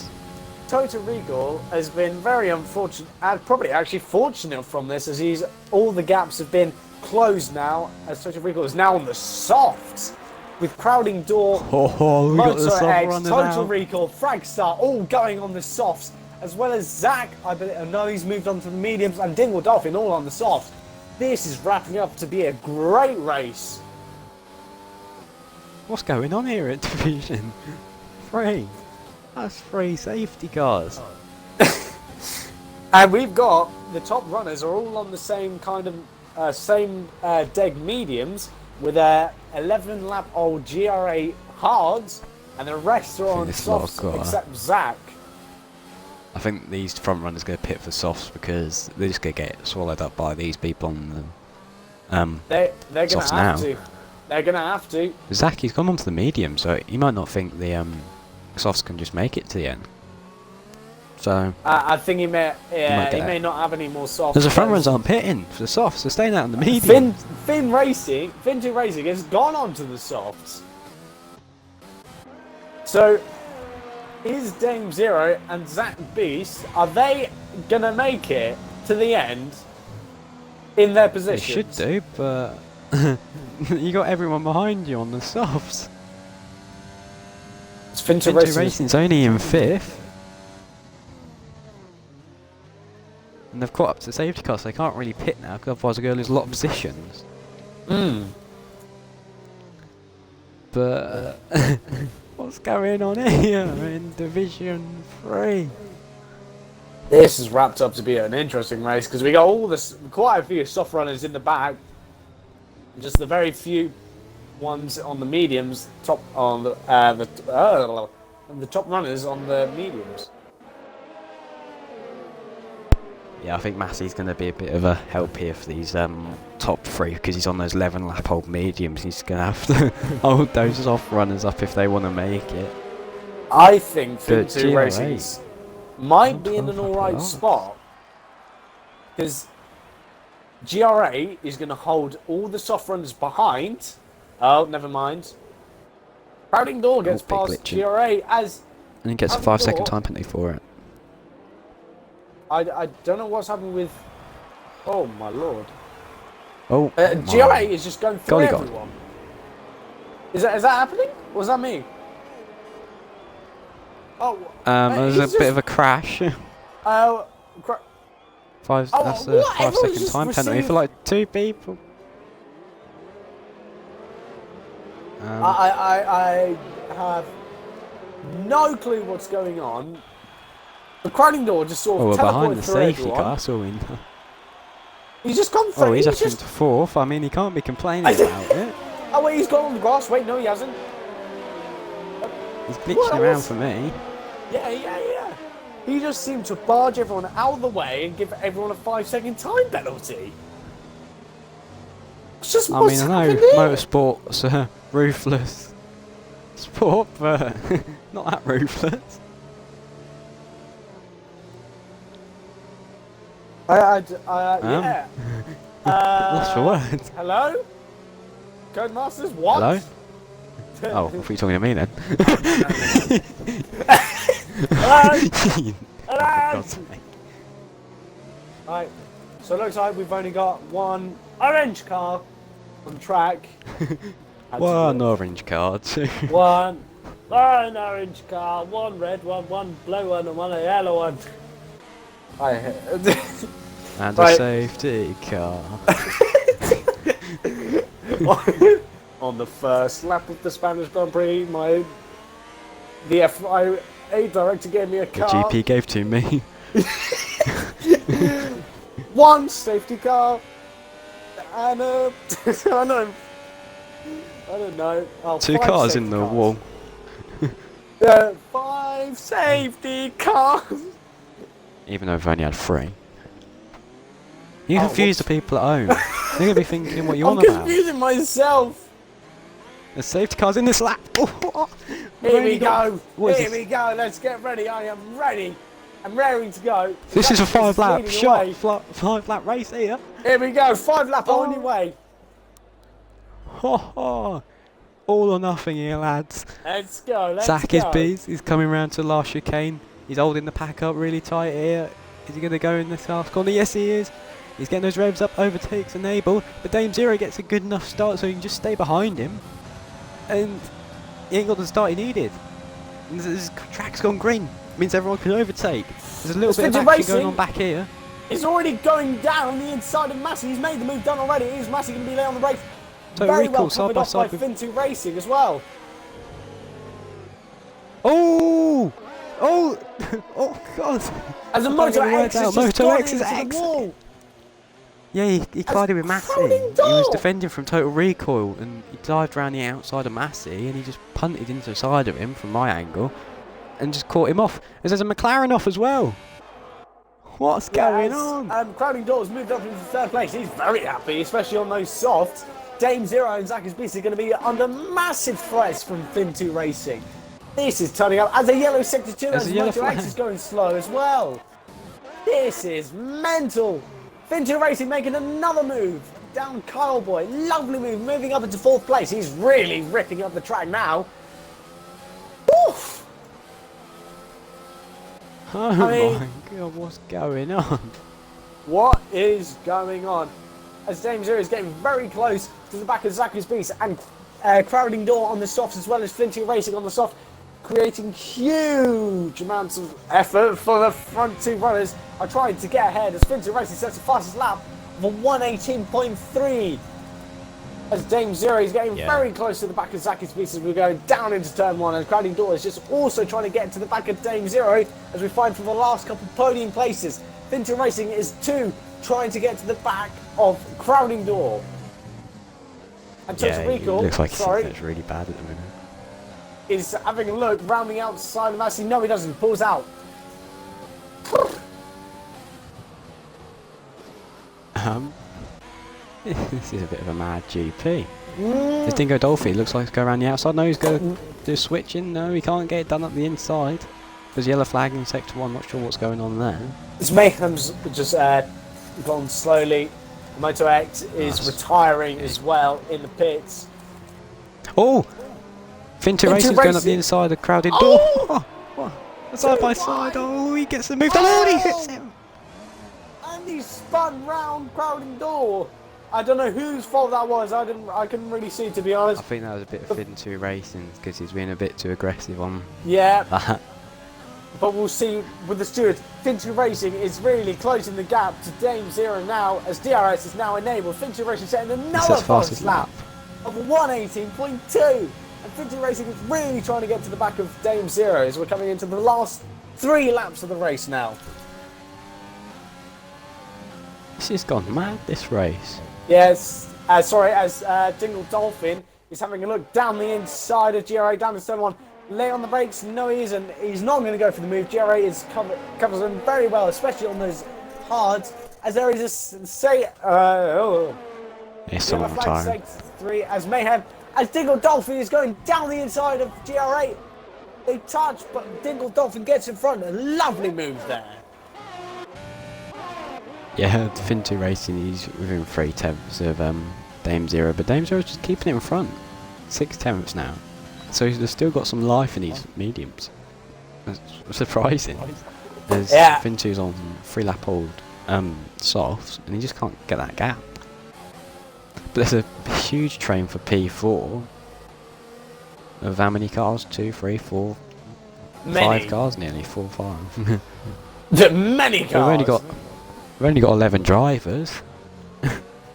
Total Recall has been very unfortunate, and probably actually fortunate from this, as all the gaps have been closed now, as Total Recall is now on the softs, with Crowding Door, We got the Motor soft X, runners Total out. Recall, Fragstar, all going on the softs, as well as Zach, I know he's moved on to the mediums, and Dingle Dolphin all on the softs. This is wrapping up to be a great race. What's going on here at Division 3? That's 3 safety cars. And we've got the top runners are all on the same kind of deg mediums with a 11 lap old GRA hards, and the rest are on this lot have softs got except Zach. I think these front runners go pit for softs because they're just going to get swallowed up by these people on the They're going to softs have now. to. They're going to have to. Zach, he's gone on to the medium, so he might not think the softs can just make it to the end. So I think he may get not have any more softs. there's the front runners aren't pitting for the softs. They're staying out on the medium. Fin 2 Racing has gone on to the softs. So, is Dame Zero and Zach Beast, are they going to make it to the end in their They positions? should do, but you got everyone behind you on the softs. It's Fin 2 Vinci Racing. Racing's only in 5th. And they've caught up to the safety car, so they can't really pit now, because otherwise they're going to lose a lot of positions. But what's going on here in Division 3? This is wrapped up to be an interesting race because we got quite a few soft runners in the back. Just the very few ones on the mediums, top on the top runners on the mediums. Yeah, I think Massey's going to be a bit of a help here for these top 3 because he's on those 11 lap old mediums. He's going to have to hold those soft runners up if they want to make it. I think Fin But 2 Racing might be in an 12 alright lap spot because GRA is going to hold all the soft runners behind. Oh, never mind. Crowding Door gets big past glitching. GRA as And he gets a Crowding 5-second Door- time penalty for it. I don't know what's happened with. Oh my lord! Oh, GRA is just going through Golly God. everyone. Is that happening? Or was that me? Oh, there's a bit of a crash. Oh, That's a what? Everyone's 5-second just time penalty received- for like 2 people. I have no clue what's going on. The Crowding Door just sort of we're behind teleported the through safety everyone. car, so we know. He's just gone through. Oh, he's up just. into 4th. I mean, he can't be complaining I- about it. Oh wait, he's gone on the grass. Wait, no, he hasn't. He's glitching What around else? for me. Yeah. He just seemed to barge everyone out of the way and give everyone a 5-second time penalty. It's just I what's mean, I know happening? motorsport's a ruthless sport, but not that ruthless. Yeah. Lost for words. Hello? Codemasters, what? Hello? Oh, I thought you were talking to me then. Hello? Hello? God's sake. Right, so it looks like we've only got one orange car on track. One orange card. One orange car, one red one blue one, and one yellow one. And Right. a safety car. On the first lap of the Spanish Grand Prix, the A director gave me a The car. GP gave to me. One safety car. And I don't know. Oh, 2 5 cars safety in the cars. wall. 5 safety cars. Even though we've only had 3. You Oh, confuse the people at home. They're going to be thinking what you I'm want about. confusing myself. There's safety cars in this lap. Here we go. What is Here this? we go. Let's get ready. I am ready. I'm raring to go. This is a 5 lap leading shot. away. 5 lap race here. Here we go. 5 lap Oh. on your way. Ho ho. All or nothing here, lads. Let's go. Let's Zach go. is bees. He's coming round to the last chicane. He's holding the pack up really tight here. Is he going to go in this last corner? Yes, he is. He's getting those revs up, overtakes Enable. But Dame Zero gets a good enough start so he can just stay behind him. And he ain't got the start he needed. And this track's gone green. Means everyone can overtake. There's a little bit of Fidget action going racing. on back here. It's already going down the inside of Massey. He's made the move done already. Is Massey going to be late on the race? Total Very Recall well side covered by off by side with... Fin2 Racing as well. Oh! Oh! Oh God! As a I can't Moto get the X words out. has just Moto gone X is into the X. wall. Yeah, he collided with Massey. crowding He was door. defending from Total Recoil and he dived around the outside of Massey and he just punted into the side of him from my angle and just caught him off. As there's a McLaren off as well. What's going on? Crowding Door has moved up into 3rd place. He's very happy, especially on those softs. Dame Zero and Zach Beast are going to be under massive threats from Fin2 Racing. This is turning up as a yellow sector 2 There's as a yellow Moto X flag. is going slow as well. This is mental. Fin2 Racing making another move down Kyle Boy. Lovely move, moving up into 4th place. He's really ripping up the track now. Oof. Oh I mean- my God, what's going on? What is going on? As Dame Zero is getting very close to the back of Zachary's Beast and Crowding Door on the softs as well as Flinty Racing on the soft, creating huge amounts of effort for the front 2 runners. I tried to get ahead as Flinty Racing sets the fastest lap of a 1:18.3. As Dame Zero is getting very close to the back of Zachary's Beast as we're going down into turn 1, and Crowding Door is just also trying to get to the back of Dame Zero as we find for the last couple of podium places. Finton Racing is 2, trying to get to the back of Crowding Door. And Total Recall, it looks like sorry, it's really bad at the minute. is having a look, rounding outside of Massey. No, he doesn't. Pulls out. This is a bit of a mad GP. This Dingo Dolphin looks like he's going around the outside. No, he's going to do switching. No, he can't get it done up the inside. There's yellow flag in sector 1. Not sure what's going on there. This Mayhem's just gone slowly. Moto X is retiring as well in the pits. Oh! Finter Racing's going up the inside of the crowded door. Oh! What? Side by side. Oh, he gets the move. Oh, and he hits him. And he spun round Crowding Door. I don't know whose fault that was. I couldn't really see, to be I honest. think that was a bit of Finter Racing because he's been a bit too aggressive on Yeah, that. but we'll see with the stewards. Finton Racing is really closing the gap to Dame Zero now as DRS is now enabled. Finton Racing setting another fastest lap of 1:18.2. And Finton Racing is really trying to get to the back of Dame Zero as we're coming into the last 3 laps of the race now. This has gone mad, this race. Yes, as Dingle Dolphin is having a look down the inside of GRA, down to turn 1. Lay on the brakes, no he isn't. He's not going to go for the move. GRA is covers them very well, especially on those hards. As there is a It's so tiring. 3 as Mayhem, as Dingle Dolphin is going down the inside of GRA. They touch, but Dingle Dolphin gets in front. A lovely move there. Yeah, Finter Racing, he's within 3/10 of Dame Zero, but Dame Zero's just keeping it in front. 6/10 now. So he's still got some life in these mediums. That's surprising. There's Fintu's on 3 lap old softs, and he just can't get that gap. But there's a huge train for P4 of how many cars? 2, 3, 4, 5 cars nearly. 4, 5. Many cars. We've only got 11 drivers.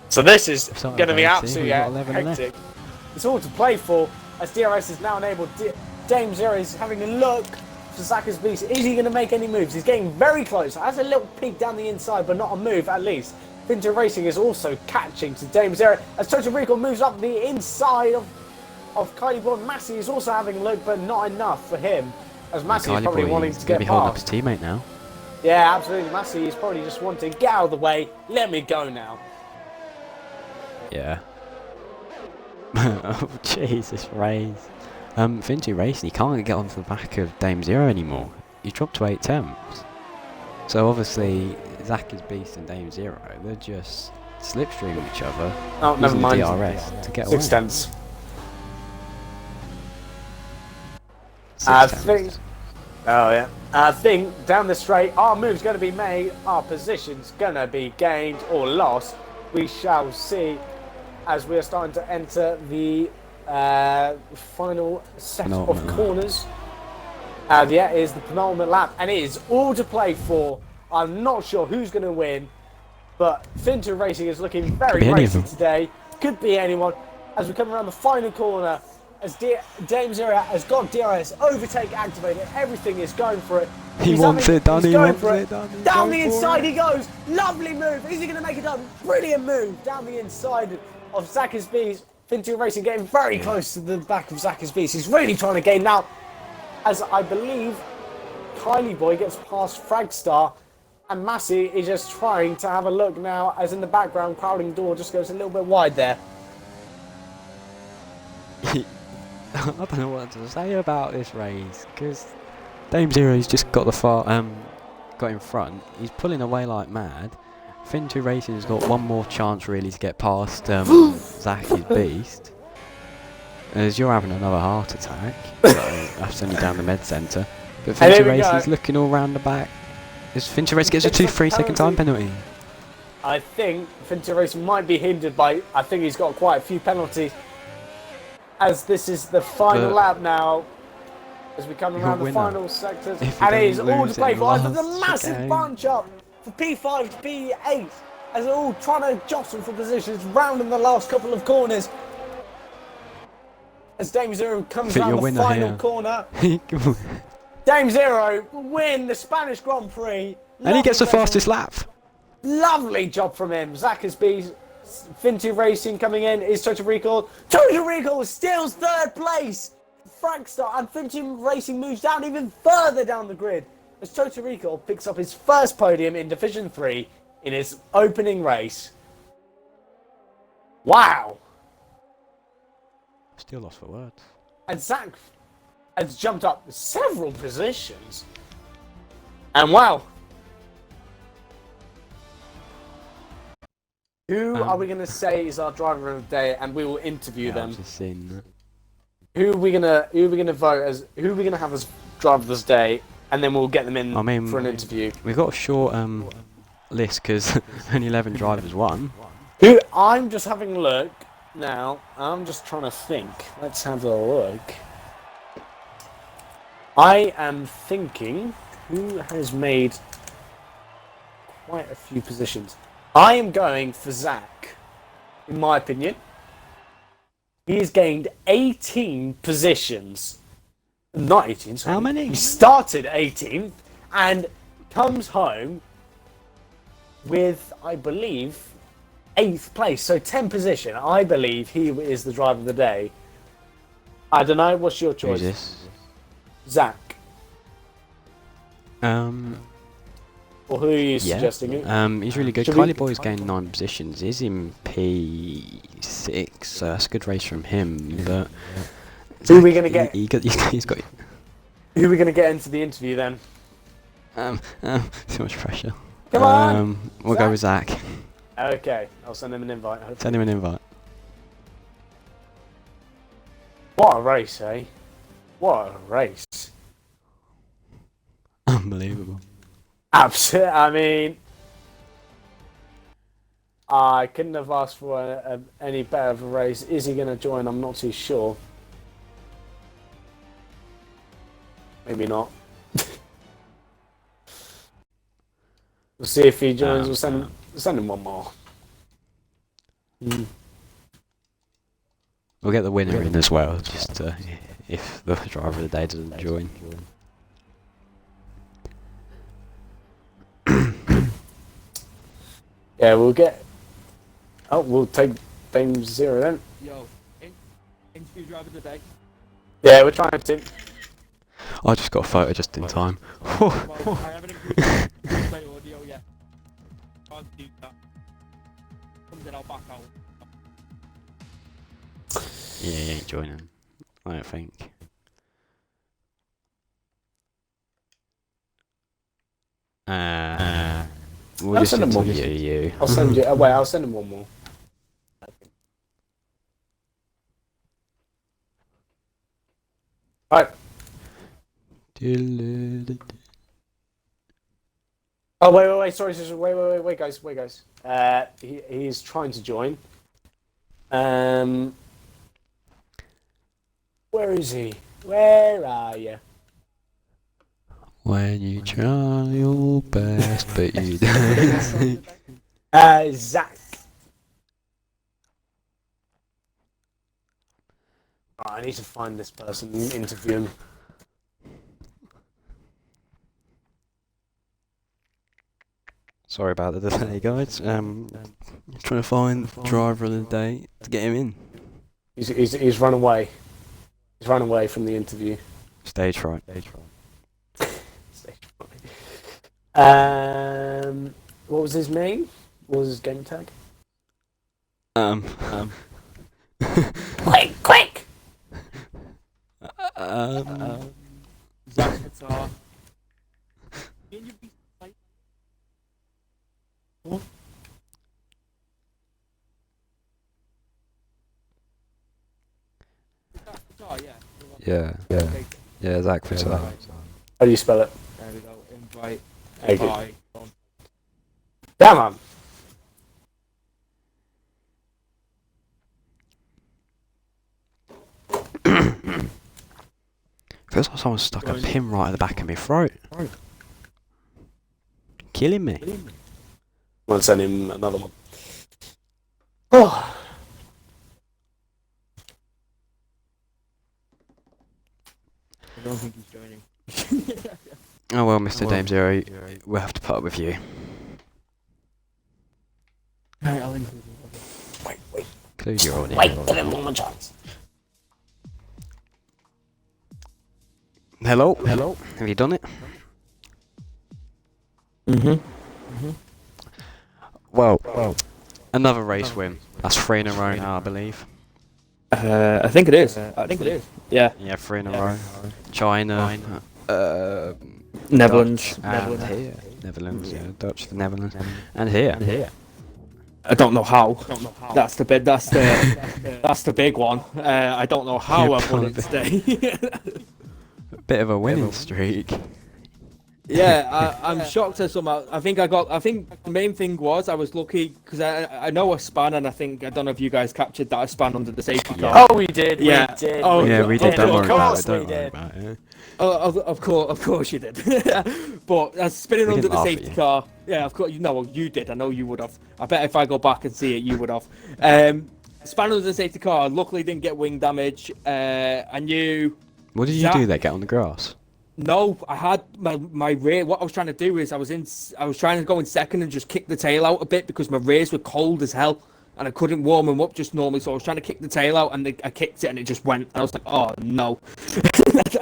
So this is Starting going to be racing, absolutely we've got 11 hectic. It's all to play for as DRS is now enabled. Dame Zero is having a look for Zach's Beast. Is he going to make any moves? He's getting very close. Has a little peek down the inside, but not a move at least. Finter Racing is also catching to Dame Zero as Total Recall moves up the inside of Kylie Boy. Massey is also having a look, but not enough for him, as Massey is probably wanting to get holding up past. his teammate now. Yeah, absolutely. Massey is probably just wanting to get out of the way. Let me go now. Yeah. Oh, Jesus, Rays. Finty Racing, he can't get onto the back of Dame Zero anymore. He dropped to 8 temps. So obviously, Zach is Beast and Dame Zero, they're just slipstreaming each other. Oh, never mind. DRS to get 6 away. tenths. 6 I temps. think. Oh yeah. I think down the straight, our move's going to be made. Our position's going to be gained or lost. We shall see as we are starting to enter the final set of corners. Yeah, it is the penultimate lap, and it is all to play for. I'm not sure who's going to win, but Finter Racing is looking very racy today. Could be anyone. As we come around the final corner, as Dame Zero has got DRS, overtake activated, everything is going for it. He wants it done, he wants it done. Down the inside he goes. Lovely move. Is he going to make it done? Brilliant move. Down the inside of Zach's Beast. Finter Racing getting very close to the back of Zach's Beast. He's really trying to gain now. As I believe Kylie Boy gets past Fragstar, and Massey is just trying to have a look now, as in the background, crowding door just goes a little bit wide there. I don't know what to say about this race, because Dame Zero's just got got in front. He's pulling away like mad. Fintu Racing's got one more chance really to get past Zach's Beast. As you're having another heart attack, so that's only down the med centre. But Fintu Racing's looking all round the back. As Fintu Racing gets a 3-second time penalty. I think Finter Racing might be hindered by. I think he's got quite a few penalties. As this is the final lap now, as we come around the final sectors, and it is all to play for. There's a massive bunch up for P5 to P8, as they're all trying to jostle for positions, rounding the last couple of corners. As Dame Zero comes around the final corner, Dame Zero will win the Spanish Grand Prix. And he gets the fastest lap. Lovely job from him. Zach has been Fintu Racing coming in. Is Total Recall. Total Recall steals 3rd place. Fragstar and Fintu Racing moves down even further down the grid. As Total Recall picks up his first podium in Division 3 in his opening race. Wow. Still lost for words. And Zach has jumped up several positions. And wow. Who are we going to say is our driver of the day, and we will interview them. I've just seen that. Who are we gonna vote as? Who are we gonna have as driver of the day, and then we'll get them in for an interview. We've got a short list because only 11 drivers won. Who? I'm just having a look now. I'm just trying to think. Let's have a look. I am thinking who has made quite a few positions. I am going for Zach, in my opinion. He has gained 18 positions. Not 18, sorry. How many? He started 18th and comes home with, I believe, 8th place. So 10 position. I believe he is the driver of the day. I don't know. What's your choice? Who's this? Zach. Or who are you suggesting? He's really good. Kylie Boy's gained 9 positions. He's in P6, so that's a good race from him. But who are we gonna get? He's got. Who are we gonna get into the interview then? Too much pressure. Come on. We'll go with Zach. Okay, I'll send him an invite. Hopefully. Send him an invite. What a race, eh? What a race! Unbelievable. Absolutely. I mean, I couldn't have asked for any better of a race. Is he going to join? I'm not too sure. Maybe not. We'll see if he joins. We'll send him one more. We'll get the winner in as well, just if the driver of the day doesn't join. Yeah, we'll get. Oh, we'll take Dame Zero then. Yo, interview driver today. Yeah, we're trying to. I just got a photo just in time. Well, I haven't included play audio yet. Can't do that. Comes in, I'll back out. Yeah, he ain't joining. I don't think. We'll I'll just send him one. interview you. I'll send you. Wait, I'll send him one more. Alright. Oh, wait. Sorry. Wait, guys. He's trying to join. Where is he? Where are you? When you try your best, but you don't. Zach. Oh, I need to find this person and interview him. Sorry about the delay, guys. Trying to find the driver of the day to get him in. He's run away. He's run away from the interview. Stage fright. What was his name? What was his game tag? Quick! Zach Guitar. Can you be like... What? Zach Guitar, yeah. Yeah, Zach for that. How do you spell it? There we go. Invite. Thank you. Hi. Damn on. Feels like someone stuck a pin right at the back of my throat. Killing me. I'll send him another one. Oh. I don't think he's joining. Oh well, Mr. Dame Zero, we'll have to put up with you. Alright, I'll include him. Wait. Include your audio. Wait, give him one more chance. Hello? Have you done it? Well, another race win. That's 3 in a row now, I believe. I think it is. Yeah. Yeah, 3 in a row. China, Netherlands. and here. Netherlands, yeah, Dutch, the Netherlands, and here. I don't know how. That's the big. That's the big one. I don't know how I've won it today. A bit of a winning streak. Yeah, I'm shocked at somehow. I think the main thing was I was lucky because I know a span, and I don't know if you guys captured that I span under the safety car. Oh, we did. Yeah. We did. Oh, Yeah, we did. Of Don't worry about course it. Don't we worry did. about it. Oh, of course you did. But I was spinning We under didn't the laugh at safety you. car. Yeah, of course. You did. I know you would have. I bet if I go back and see it, you would have. Span under the safety car. Luckily, didn't get wing damage. I knew. What did you do there? Get on the grass? No, I had my rear. What I was trying to do is I was trying to go in second and just kick the tail out a bit because my rears were cold as hell and I couldn't warm them up just normally. So I was trying to kick the tail out and I kicked it and it just went. And I was like, oh no!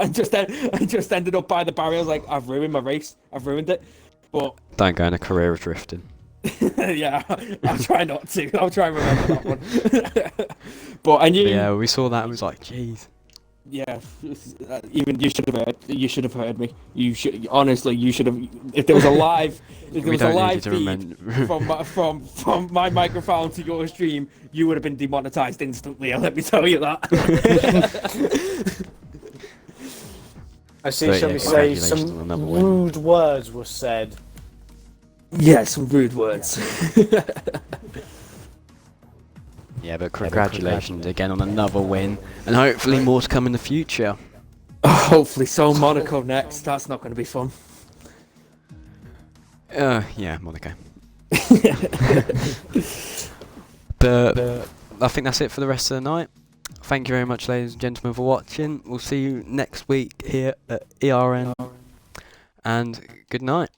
I just ended up by the barrier. I was like, I've ruined my race. I've ruined it. But Don't go in a career of drifting. yeah, I'll try not to. I'll try and remember that one. But I knew. Yeah, we saw that and was like, jeez. Yeah, even you should have heard me. You should honestly. You should have. If there was a live, if there was a live feed from my microphone to your stream, you would have been demonetized instantly. Let me tell you that. I see. But Shall yeah, we say congratulations on some another win. rude words were said? Yeah, some rude words. Yeah, but congratulations again on another win, and hopefully more to come in the future. Hopefully, so Monaco next. That's not going to be fun. Yeah, Monaco. But I think that's it for the rest of the night. Thank you very much, ladies and gentlemen, for watching. We'll see you next week here at ERN, and good night.